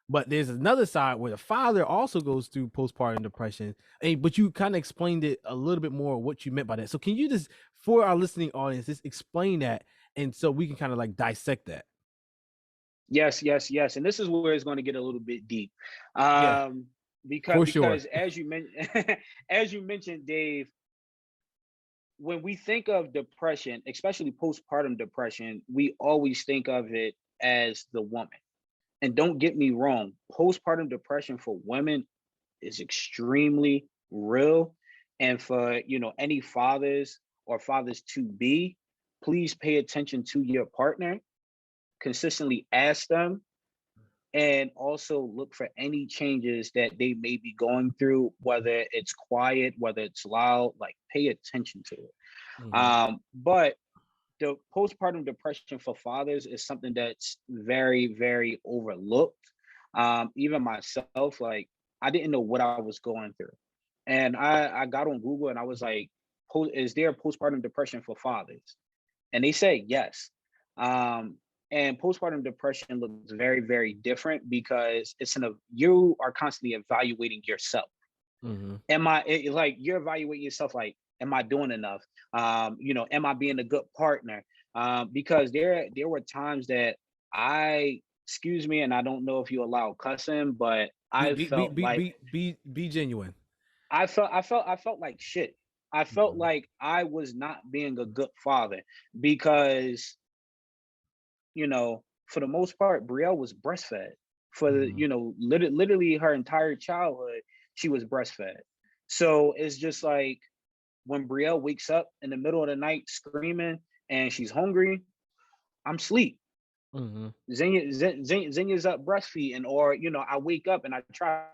S1: but there's another side where the father also goes through postpartum depression. But you kind of explained it a little bit more what you meant by that. So can you just, for our listening audience, just explain that, and so we can kind of like dissect that?
S2: Yes, yes, yes. And this is where it's going to get a little bit deep.
S1: Yeah,
S2: Um, because
S1: for sure.
S2: because as you mentioned, as you mentioned, Dave, when we think of depression, especially postpartum depression, we always think of it as the woman. And don't get me wrong, postpartum depression for women is extremely real. And for any fathers or fathers to be, please pay attention to your partner, consistently ask them, and also look for any changes that they may be going through, whether it's quiet, whether it's loud. Like, pay attention to it.
S1: Hmm.
S2: But the postpartum depression for fathers is something that's very, very overlooked. Even myself, like, I didn't know what I was going through, and I got on Google and I was like, "Is there postpartum depression for fathers?" And they say yes. Um, and postpartum depression looks very, very different because you are constantly evaluating yourself.
S1: Hmm.
S2: Like, you're evaluating yourself, like, am I doing enough? Am I being a good partner? Because there were times that excuse me, and I don't know if you allow cussing, but
S1: Be
S2: I
S1: be be
S2: felt
S1: be
S2: like
S1: be be genuine.
S2: I felt like shit. I felt
S1: Mhm.
S2: like I was not being a good father because, for the most part, Brielle was breastfed for
S1: Mhm.
S2: literally her entire childhood. She was breastfed. So it's just like when Brielle wakes up in the middle of the night screaming and she's hungry, I'm asleep.
S1: Mhm.
S2: Zenya's up breastfeeding, or I wake up and I try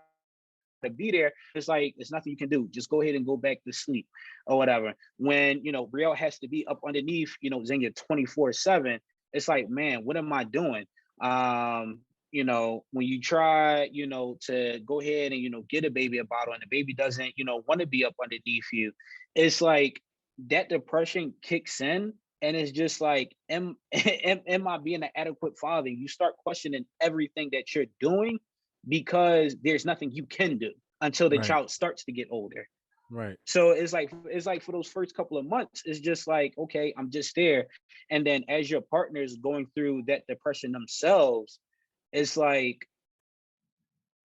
S2: to be there. It's like it's nothing you can do. Just go ahead and go back to sleep or whatever. When Brielle has to be up underneath, Zenya 24/7. It's like, man, what am I doing? When you try, to go ahead and get a baby a bottle, and the baby doesn't, want to be up underneath you, it's like that depression kicks in. And it's just like, am I being an adequate father? You start questioning everything that you're doing because there's nothing you can do until the
S1: Right.
S2: child starts to get older.
S1: Right.
S2: So it's like for those first couple of months, it's just like, okay, I'm just there. And then as your partner is going through that depression themselves, it's like,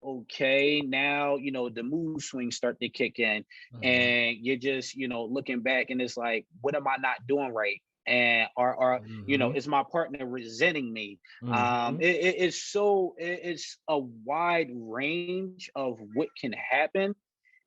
S2: okay, now the mood swings start to kick in,
S1: Mhm.
S2: and you're just looking back, and it's like, what am I not doing right? And or
S1: Mhm.
S2: is my partner resenting me?
S1: Mhm.
S2: It's a wide range of what can happen,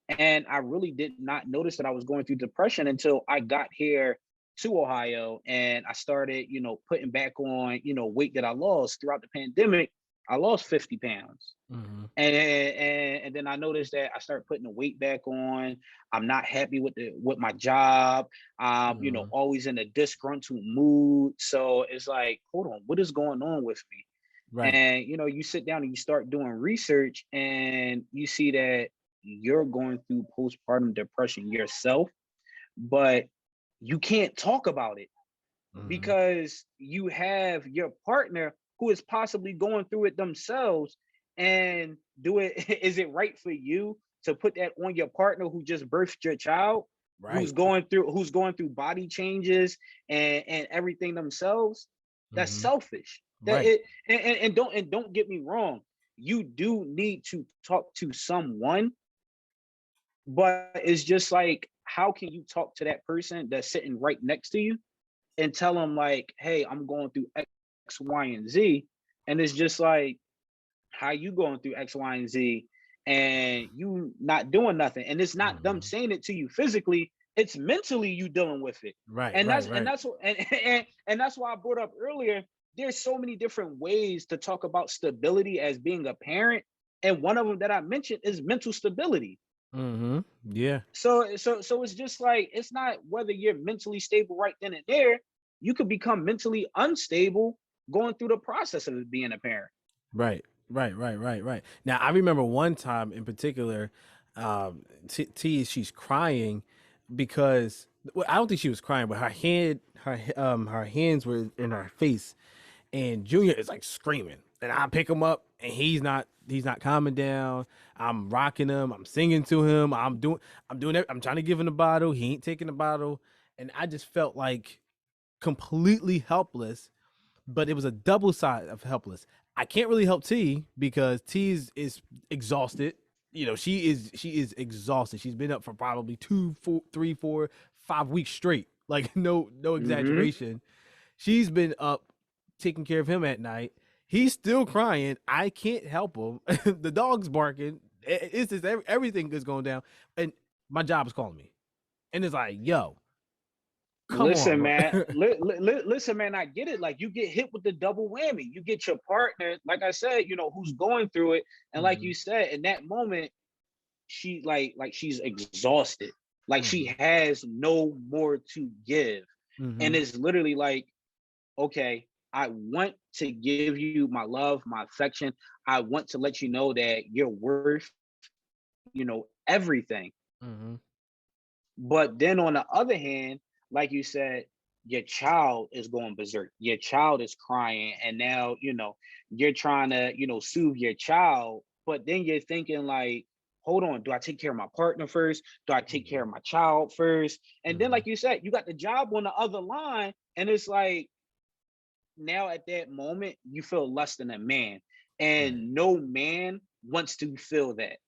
S2: and I really did not notice that I was going through depression until I got here to Ohio, and I started, putting back on, weight that I lost throughout the pandemic. I lost 50 pounds.
S1: Mhm.
S2: And then I noticed that I started putting the weight back on. I'm not happy with my job.
S1: Mhm.
S2: Always in a disgruntled mood. So it's like, hold on, what is going on with me?
S1: Right.
S2: And you sit down and you start doing research, and you see that you're going through postpartum depression yourself, but you can't talk about it
S1: Mhm.
S2: because you have your partner who is possibly going through it themselves. And do it is it right for you to put that on your partner who just birthed your child, who's
S1: Right.
S2: going through body changes and everything themselves? That's
S1: Mhm.
S2: selfish. That
S1: Right.
S2: it and don't get me wrong, you do need to talk to someone, but it's just like, how can you talk to that person that's sitting right next to you and tell them like, hey, I'm going through X, Y, and Z. And it's just like, how you going through X, Y, and Z and you not doing nothing. And it's not them
S1: Mhm.
S2: saying it to you physically, it's mentally you dealing with it.
S1: Right.
S2: And
S1: Right.
S2: that's and
S1: Right.
S2: that's what and that's why I brought up earlier. There's so many different ways to talk about stability as being a parent. And one of them that I mentioned is mental stability.
S1: Mhm. Yeah.
S2: So it's just like, it's not whether you're mentally stable right then and there. You could become mentally unstable going through the process of being a parent.
S1: Right. Right. Right. Right. Right. Now I remember one time in particular, she's crying because well, I don't think she was crying, but her hands were in her face, and Junior is like screaming, and I pick him up, and he's not calming down. I'm rocking him, I'm singing to him, I'm doing it. I'm trying to give him the bottle. He ain't taking the bottle, and I just felt like completely helpless. But it was a double side of helpless. I can't really help T because T is exhausted. She is exhausted. She's been up for probably 2, 4, 3, 4, 5 weeks straight. Like no
S2: Mm-hmm.
S1: exaggeration. She's been up taking care of him at night. He's still crying. I can't help him. The dog's barking. It's just everything is going down, and my job is calling me, and it's like, yo, come on,
S2: Listen,
S1: bro.
S2: man. Listen, man. I get it. Like, you get hit with the double whammy. You get your partner, like I said, who's going through it, and like
S1: Mm-hmm.
S2: you said, in that moment, she like she's exhausted. Like, she
S1: Mm-hmm.
S2: has no more to give, and
S1: Mm-hmm.
S2: it's literally like, okay, I want to give you my love, my affection. I want to let you know that you're worth, everything.
S1: Mm-hmm.
S2: But then on the other hand, like you said, your child is going berserk. Your child is crying. And now, you're trying to, soothe your child. But then you're thinking, like, hold on, do I take care of my partner first? Do I take care
S1: Mm-hmm.
S2: of my child first? And then,
S1: Mm-hmm.
S2: like you said, you got the job on the other line. And it's like, now at that moment, you feel less than a man.
S1: Right.
S2: And no man wants to feel that.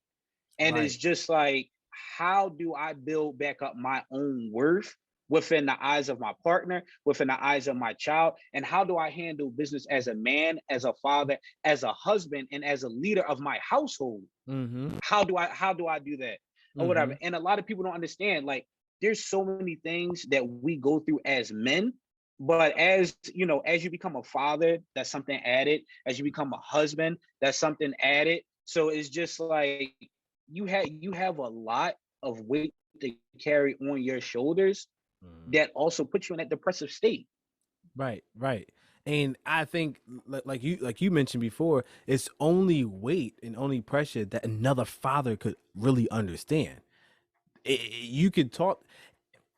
S2: And it's
S1: Right.
S2: just like, how do I build back up my own worth within the eyes of my partner, within the eyes of my child? And how do I handle business as a man, as a father, as a husband, and as a leader of my household?
S1: Mm-hmm.
S2: How do I do that? Or
S1: Mm-hmm.
S2: whatever. And a lot of people don't understand, like, there's so many things that we go through as men. But as you know, as you become a father, that's something added. As you become a husband, that's something added. So it's just like you have a lot of weight to carry on your shoulders
S1: Mm-hmm.
S2: that also puts you in that depressive state.
S1: Right, right. And I think like you mentioned before, it's only weight and only pressure that another father could really understand. You could talk,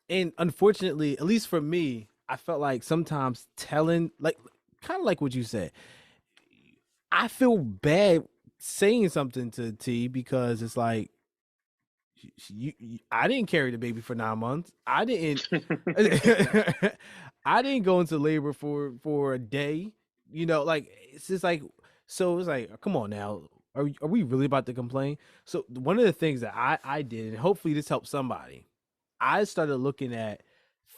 S1: and unfortunately, at least for me, I felt like sometimes telling, like, kind of like what you said, I feel bad saying something to T because it's like I didn't carry the baby for 9 months. I didn't I didn't go into labor for a day. Like it's just like, so it's like, come on now. Are we really about to complain? So one of the things that I did, and hopefully this helps somebody, I started looking at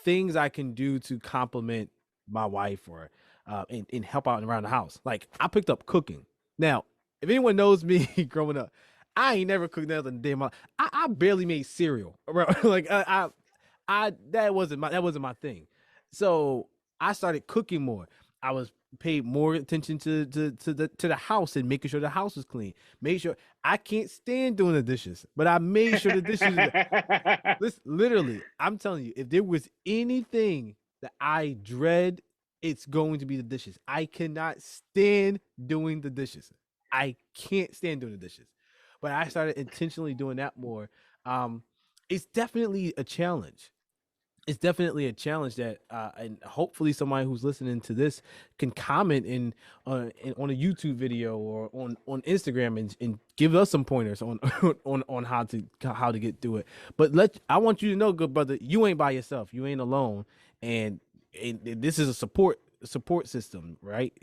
S1: things I can do to complement my wife or and help out around the house. Like I picked up cooking. Now, if anyone knows me growing up, I ain't never cooked nothing a day in my life. I barely made cereal. Like that wasn't my thing. So I started cooking more. I was paid more attention to the house and making sure the house was clean. Make sure I can't stand doing the dishes, but I made sure the dishes was. Listen, literally, I'm telling you, if there was anything that I dread, it's going to be the dishes. I cannot stand doing the dishes. I can't stand doing the dishes. But I started intentionally doing that more. Um, it's definitely a challenge. It's definitely a challenge that, and hopefully somebody who's listening to this can comment on a YouTube video or on Instagram and give us some pointers on on how to get through it. But I want you to know, good brother, you ain't by yourself. You ain't alone, and, and this is a support system, right?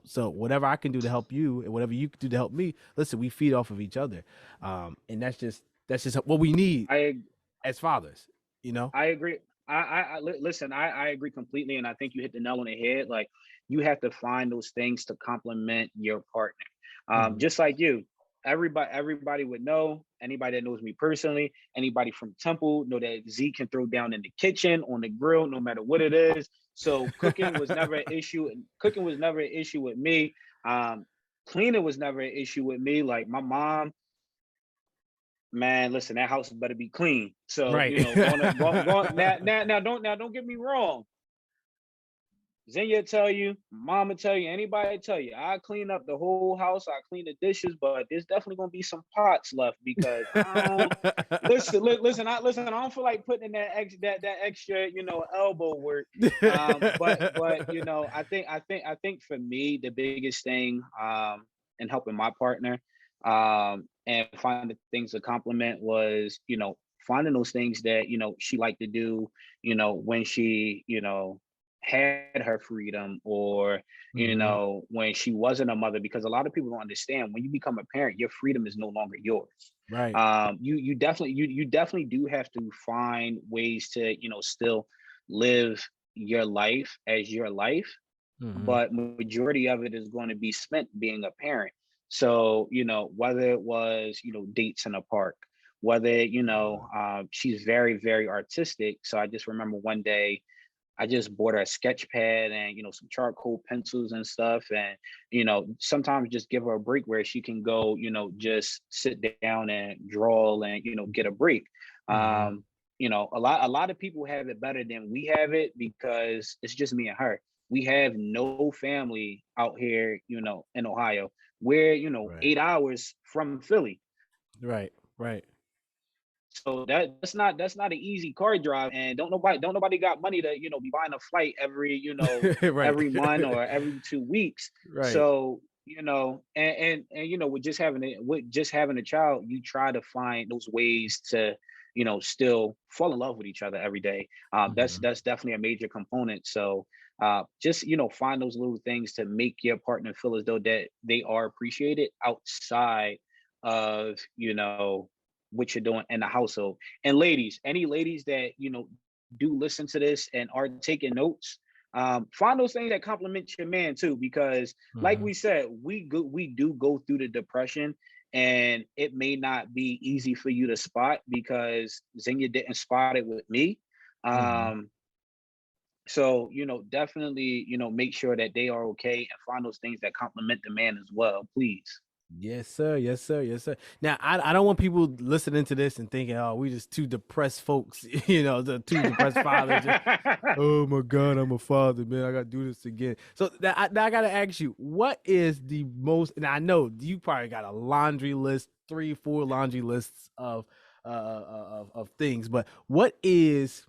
S1: So whatever I can do to help you and whatever you can do to help me, listen, we feed off of each other, and that's just what we need
S2: I
S1: as fathers. You know.
S2: I agree. Listen. I agree completely, and I think you hit the nail on the head. Like, you have to find those things to complement your partner.
S1: Mhm.
S2: Just like you, everybody would know. Anybody that knows me personally, anybody from Temple, know that Z can throw down in the kitchen, on the grill, no matter what it is. So cooking was never an issue. Cooking was never an issue with me. Um, Cleaning was never an issue with me. Like, my mom, man, listen, that house better be clean. So,
S1: Right.
S2: now, don't get me wrong. Zenya tell you, mama tell you, anybody tell you, I clean up the whole house, I clean the dishes, but there's definitely gonna be some pots left because I don't listen. I don't feel like putting in that extra, elbow work. But I think for me, the biggest thing in helping my partner and finding things to compliment was, finding those things that, she liked to do, when she, had her freedom, or
S1: Mhm.
S2: when she wasn't a mother, because a lot of people don't understand, when you become a parent, your freedom is no longer yours.
S1: Right.
S2: You definitely do have to find ways to, still live your life as your life,
S1: Mhm.
S2: but majority of it is going to be spent being a parent. So, whether it was, dates in a park, whether, she's very, very artistic. So I just remember one day I just bought her a sketch pad and, some charcoal pencils and stuff. And, sometimes just give her a break where she can go, just sit down and draw and, get a break.
S1: Mhm.
S2: A lot of people have it better than we have it because it's just me and her. We have no family out here, in Ohio. We're,
S1: Right.
S2: 8 hours from Philly.
S1: Right. Right.
S2: So that's not an easy car drive, and don't nobody got money to, be buying a flight every,
S1: Right.
S2: every month or every 2 weeks.
S1: Right.
S2: So, and with just having a child, you try to find those ways to, still fall in love with each other every day. That's
S1: Mhm.
S2: that's definitely a major component. So just, find those little things to make your partner feel as though that they are appreciated outside of, what you're doing in the household. And ladies, any ladies that, do listen to this and are taking notes, find those things that compliment your man too, because like
S1: Mhm.
S2: we said, we do go through the depression, and it may not be easy for you to spot because Xenia didn't spot it with me.
S1: Mhm.
S2: Um, so, definitely, make sure that they are okay and find those things that compliment the man as well, please.
S1: Yes, sir. Yes, sir. Yes, sir. Now, I don't want people listening to this and thinking, "Oh, we just two depressed folks," the two depressed fathers. Just, oh my God, I'm a father, man. I gotta do this again. So now I gotta ask you, what is the most? And I know you probably got a laundry list, 3, 4 laundry lists of things, but what is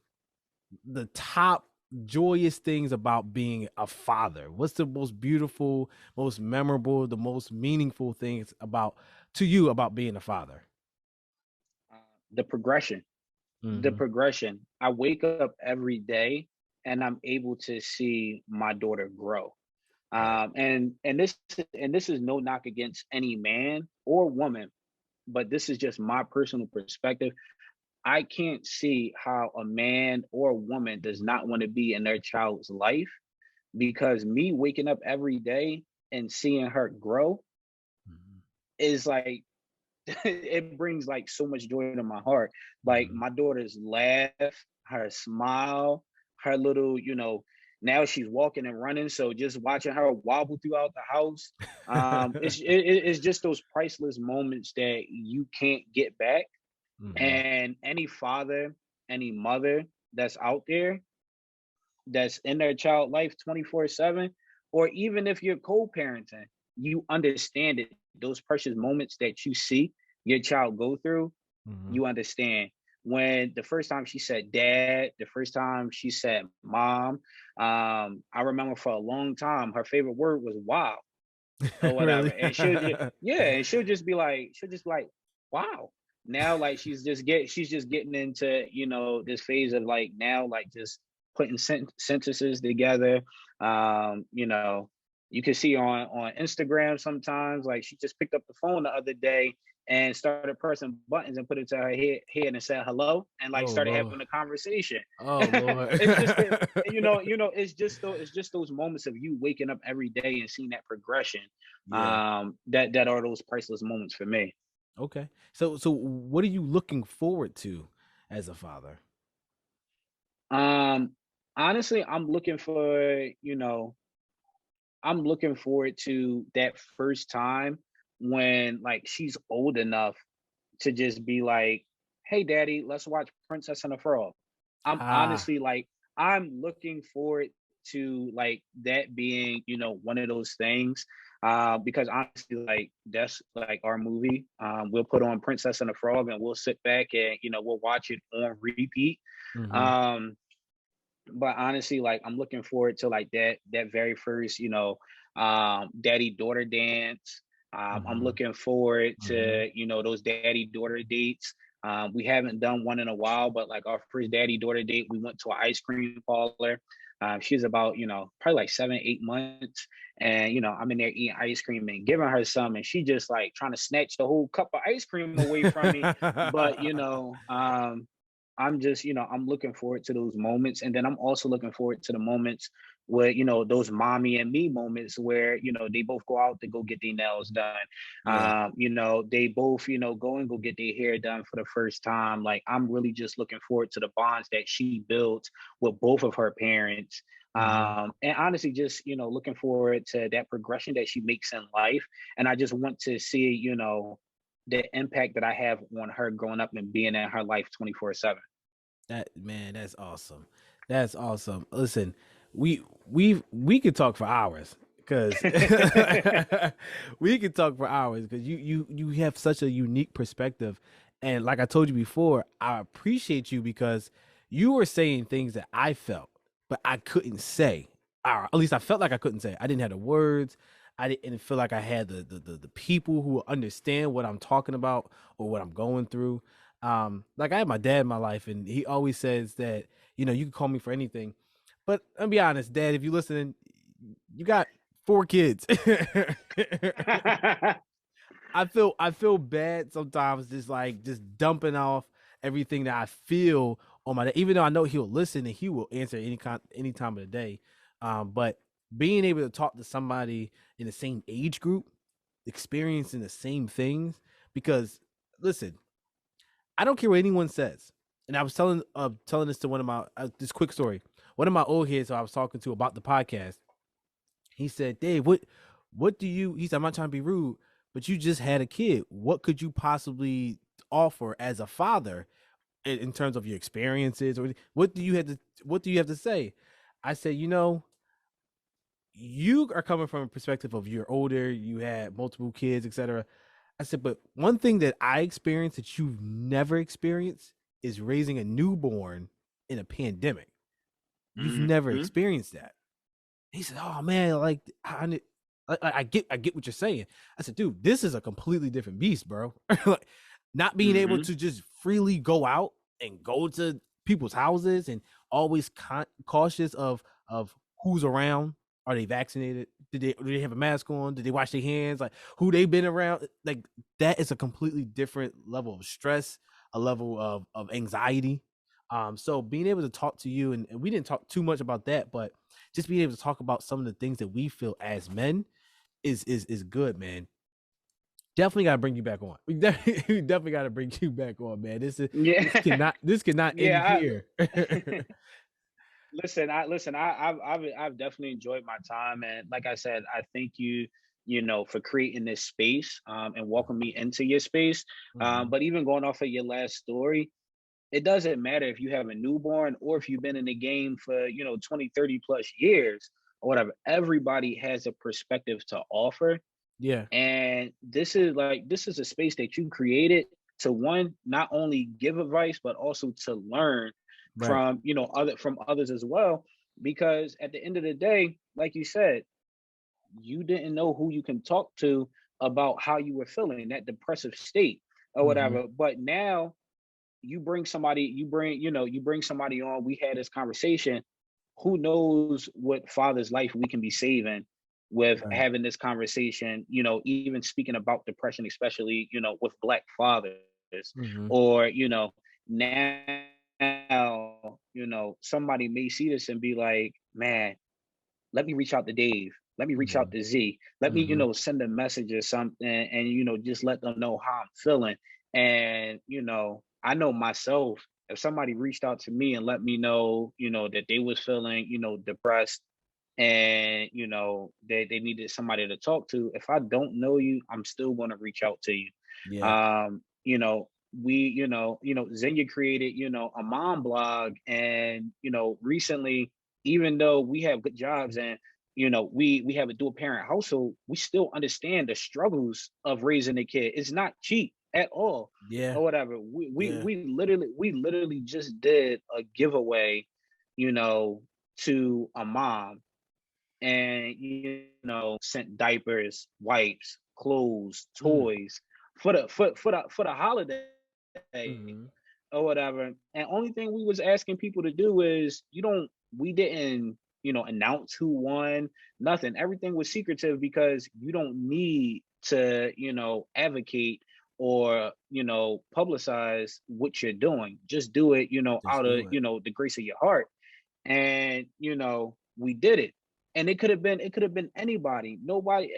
S1: the top joyous things about being a father? What's the most beautiful, most memorable, the most meaningful things about to you about being a father?
S2: Uh, the progression, the
S1: Mm-hmm.
S2: progression. I wake up every day and I'm able to see my daughter grow.
S1: Right.
S2: And this is no knock against any man or woman, but this is just my personal perspective. I can't see how a man or a woman does not want to be in their child's life, because me waking up every day and seeing her grow
S1: Mm-hmm.
S2: is like it brings like so much joy to my heart. Like
S1: Mm-hmm.
S2: my daughter's laugh, her smile, her little, now she's walking and running. So just watching her wobble throughout the house, it's just those priceless moments that you can't get back.
S1: Mm-hmm.
S2: And any father, any mother that's out there that's in their child life 24/7, or even if you're co-parenting, you understand it. Those precious moments that you see your child go through,
S1: Mm-hmm.
S2: you understand. When the first time she said dad, the first time she said mom, I remember for a long time her favorite word was wow or whatever.
S1: Really?
S2: And yeah, and she'll just be like, wow. Now like she's just getting into, this phase of like now like just putting sentences together. Um, you know, you can see on Instagram sometimes like she just picked up the phone the other day and started pressing buttons and put it to her head and said hello and like
S1: Oh
S2: started
S1: Lord.
S2: having a conversation.
S1: Oh Lord.
S2: It's just that, it's just those moments of you waking up every day and seeing that progression,
S1: Yeah.
S2: that are those priceless moments for me.
S1: Okay. So what are you looking forward to as a father?
S2: Um, honestly, I'm looking forward to that first time when like she's old enough to just be like, "Hey, daddy, let's watch Princess and the Frog." I'm
S1: Ah.
S2: honestly like, I'm looking forward to like that being, one of those things. Because honestly, like that's like our movie. We'll put on Princess and the Frog and we'll sit back and we'll watch it on repeat.
S1: Mm-hmm.
S2: Um, but honestly, like I'm looking forward to like that very first, daddy daughter dance. I'm
S1: Mm-hmm.
S2: looking forward
S1: Mm-hmm.
S2: to those daddy daughter dates. We haven't done one in a while, but like our first daddy daughter date, we went to an ice cream parlor. She's about probably like 7, 8 months, and I'm in there eating ice cream and giving her some, and she just like trying to snatch the whole cup of ice cream away from me. But I'm just, I'm looking forward to those moments. And then I'm also looking forward to the moments where, those mommy and me moments where, they both go out to go get their nails done.
S1: Yeah.
S2: They both, go and go get their hair done for the first time. Like I'm really just looking forward to the bonds that she built with both of her parents.
S1: Mm-hmm.
S2: And honestly, just, looking forward to that progression that she makes in life. And I just want to see, the impact that I have on her growing up and being in her life 24/7.
S1: That man, that's awesome. That's awesome. Listen, we could talk for hours because we could talk for hours because you have such a unique perspective. And like I told you before, I appreciate you because you were saying things that I felt, but I couldn't say. Or at least I felt like I couldn't say. I didn't have the words. I didn't feel like I had the people who will understand what I'm talking about or what I'm going through. Like I have my dad in my life, and he always says that you can call me for anything. But I'll be honest, Dad, if you're listening, you got 4 kids. I feel bad sometimes, just dumping off everything that I feel on my day, even though I know he'll listen and he will answer any time of the day. But being able to talk to somebody in the same age group, experiencing the same things, because listen, I don't care what anyone says. And I was telling this to one of my this quick story. One of my old heads who I was talking to about the podcast, he said, Dave, what do you, he said, I'm not trying to be rude, but you just had a kid. What could you possibly offer as a father in terms of your experiences, or what do you have to say? I said, you are coming from a perspective of you're older, you had multiple kids, etc. I said, but one thing that I experienced that you've never experienced is raising a newborn in a pandemic. You've never
S2: Mm-hmm.
S1: experienced that. He said, "Oh man, I get what you're saying." I said, "Dude, this is a completely different beast, bro. Like, not being able
S2: Mm-hmm.
S1: to just freely go out and go to people's houses and always cautious of who's around. Are they vaccinated? Do they have a mask on? Did they wash their hands? Like who they been around? Like that is a completely different level of stress, a level of anxiety. So being able to talk to you, and we didn't talk too much about that, but just being able to talk about some of the things that we feel as men is good, man. Definitely got to bring you back on. We definitely got to bring you back on, man.
S2: Yeah.
S1: This cannot end
S2: Yeah.
S1: here.
S2: I've definitely enjoyed my time, and like I said, I thank you, for creating this space, and welcome me into your space.
S1: Mhm.
S2: But even going off of your last story, it doesn't matter if you have a newborn or if you've been in the game for 20, 30 plus years or whatever. Everybody has a perspective to offer,
S1: Yeah.
S2: and this is a space that you created to, one, not only give advice but also to learn
S1: Right.
S2: from others as well. Because at the end of the day, like you said, you didn't know who you can talk to about how you were feeling, that depressive state or
S1: Hmm.
S2: whatever. But now you bring somebody on. We had this conversation. Who knows what father's life we can be saving with
S1: Right.
S2: having this conversation, even speaking about depression, especially, with Black fathers.
S1: Hmm.
S2: Or, now, somebody may see this and be like, man, let me reach out to Dave. Let me reach out
S1: Hmm.
S2: to Z. Let me,
S1: Hmm.
S2: send a message or something, and just let them know how I'm feeling. And I know myself, if somebody reached out to me and let me know, that they was feeling, depressed, and they needed somebody to talk to. If I don't know you, I'm still going to reach out to you.
S1: Yeah.
S2: um you know we Zenya created a mom blog, and recently, even though we have good jobs and we have a dual parent household, we still understand the struggles of raising a kid. It's not cheap at all
S1: Yeah.
S2: or whatever.
S1: Yeah.
S2: We literally just did a giveaway, you know to a mom, and sent diapers, wipes, clothes,
S1: Mm.
S2: toys for the holiday
S1: Hmm.
S2: or whatever. And only thing we was asking people to do is, we didn't announce who won, nothing. Everything was secretive because you don't need to advocate or publicize what you're doing. Just do it,
S1: Just
S2: out of
S1: do it.
S2: the grace of your heart. And we did it. And it could have been anybody, nobody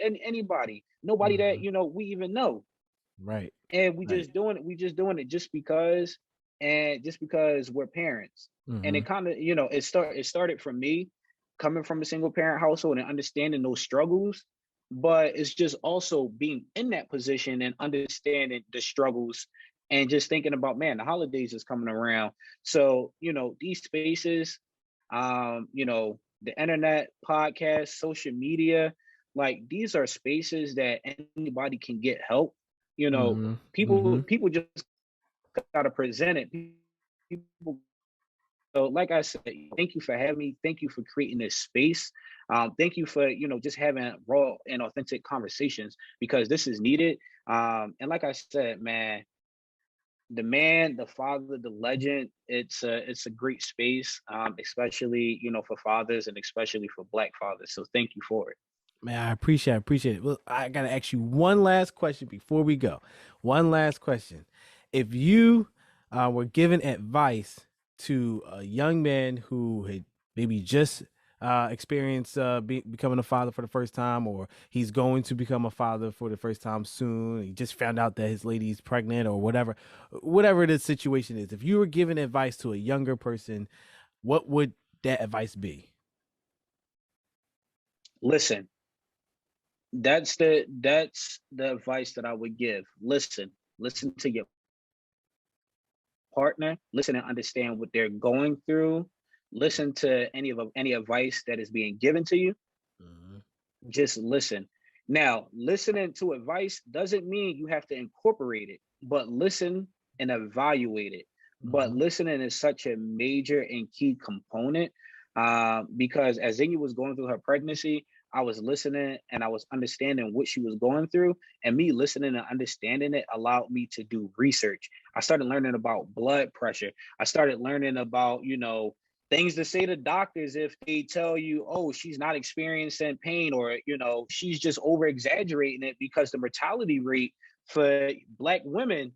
S2: that
S1: Hmm.
S2: we even know.
S1: Right.
S2: And
S1: Right.
S2: we just doing it just because, and just because we're parents. And
S1: Hmm.
S2: it kind of, it started from me coming from a single parent household and understanding those struggles. But it's just also being in that position and understanding the struggles, and just thinking about, man, the holidays is coming around. So these spaces, the internet, podcast, social media, like, these are spaces that anybody can get help.
S1: Hmm. Hmm.
S2: People just gotta present it. People. So, like I said, thank you for having me. Thank you for creating this space. Thank you for just having raw and authentic conversations, because this is needed. And like I said, man, the father, the legend. It's a great space, especially for fathers, and especially for Black fathers. So thank you for it.
S1: Man, I appreciate it. Well, I gotta ask you one last question before we go. One last question. If you were given advice to a young man who had maybe just experienced becoming a father for the first time, or he's going to become a father for the first time soon, he just found out that his lady's pregnant, or whatever the situation is. If you were given advice to a younger person, what would that advice be?
S2: Listen, that's the advice that I would give. Listen to your partner, listen and understand what they're going through, listen to any advice that is being given to you.
S1: Mhm.
S2: Just listen. Now, listening to advice doesn't mean you have to incorporate it, but listen and evaluate it. But
S1: Mhm.
S2: listening is such a major and key component, because as Zinnia was going through her pregnancy, I was listening and I was understanding what she was going through. And me listening and understanding it allowed me to do research. I started learning about blood pressure. I started learning about, things to say to doctors if they tell you, oh, she's not experiencing pain, or she's just over exaggerating it, because the mortality rate for Black women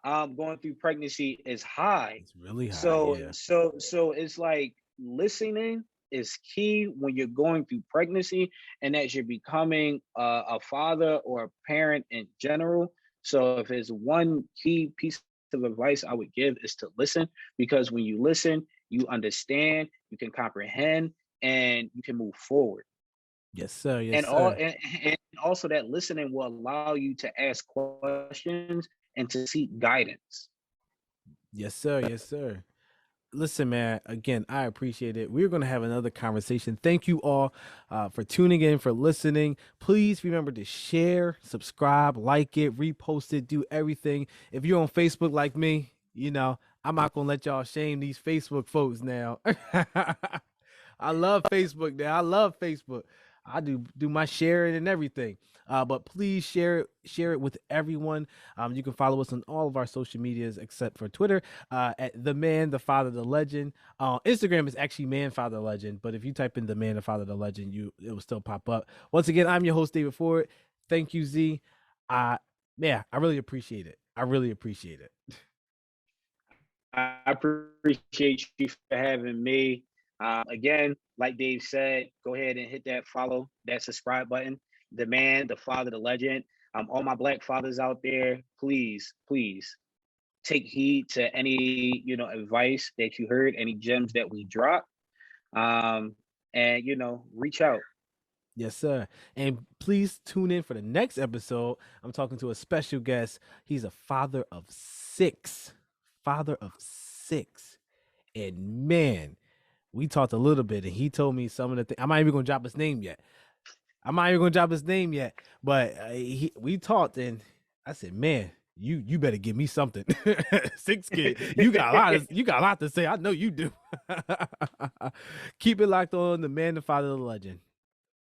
S2: going through pregnancy is high.
S1: It's really high,
S2: so
S1: yeah.
S2: so so it's like listening is key when you're going through pregnancy, and as you're becoming a father or a parent in general. So if it's one key piece of advice I would give, is to listen, because when you listen, you understand, you can comprehend, and you can move forward.
S1: Yes, sir. Yes,
S2: And all
S1: sir.
S2: and also that listening will allow you to ask questions and to seek guidance.
S1: Yes, sir. Yes, sir. Listen, man, again, I appreciate it. We're going to have another conversation. Thank you all for tuning in, for listening. Please remember to share, subscribe, like it, repost it, do everything. If you're on Facebook like me, I'm not going to let y'all shame these Facebook folks now. I love Facebook now. I love Facebook. I do my sharing and everything. But please share it with everyone. You can follow us on all of our social medias except for Twitter at the man, the father, the legend. Instagram is actually man, father, legend. But if you type in the man, the father, the legend, it will still pop up. Once again, I'm your host David Ford. Thank you, Z. Uh, yeah, I really appreciate it. I really appreciate it.
S2: I appreciate you for having me. Again, like Dave said, go ahead and hit that follow, that subscribe button. The man, the father, the legend. All my Black fathers out there, please, please take heed to any advice that you heard, any gems that we drop, um, and reach out.
S1: Yes, sir. And please tune in for the next episode. I'm talking to a special guest. He's a father of six. Father of six. And man, we talked a little bit, and he told me some of the things. I'm not even going to drop his name yet. But we talked, and I said, man, you better give me something. Six kid, you got a lot to say. I know you do. Keep it locked on the man, the father, the legend.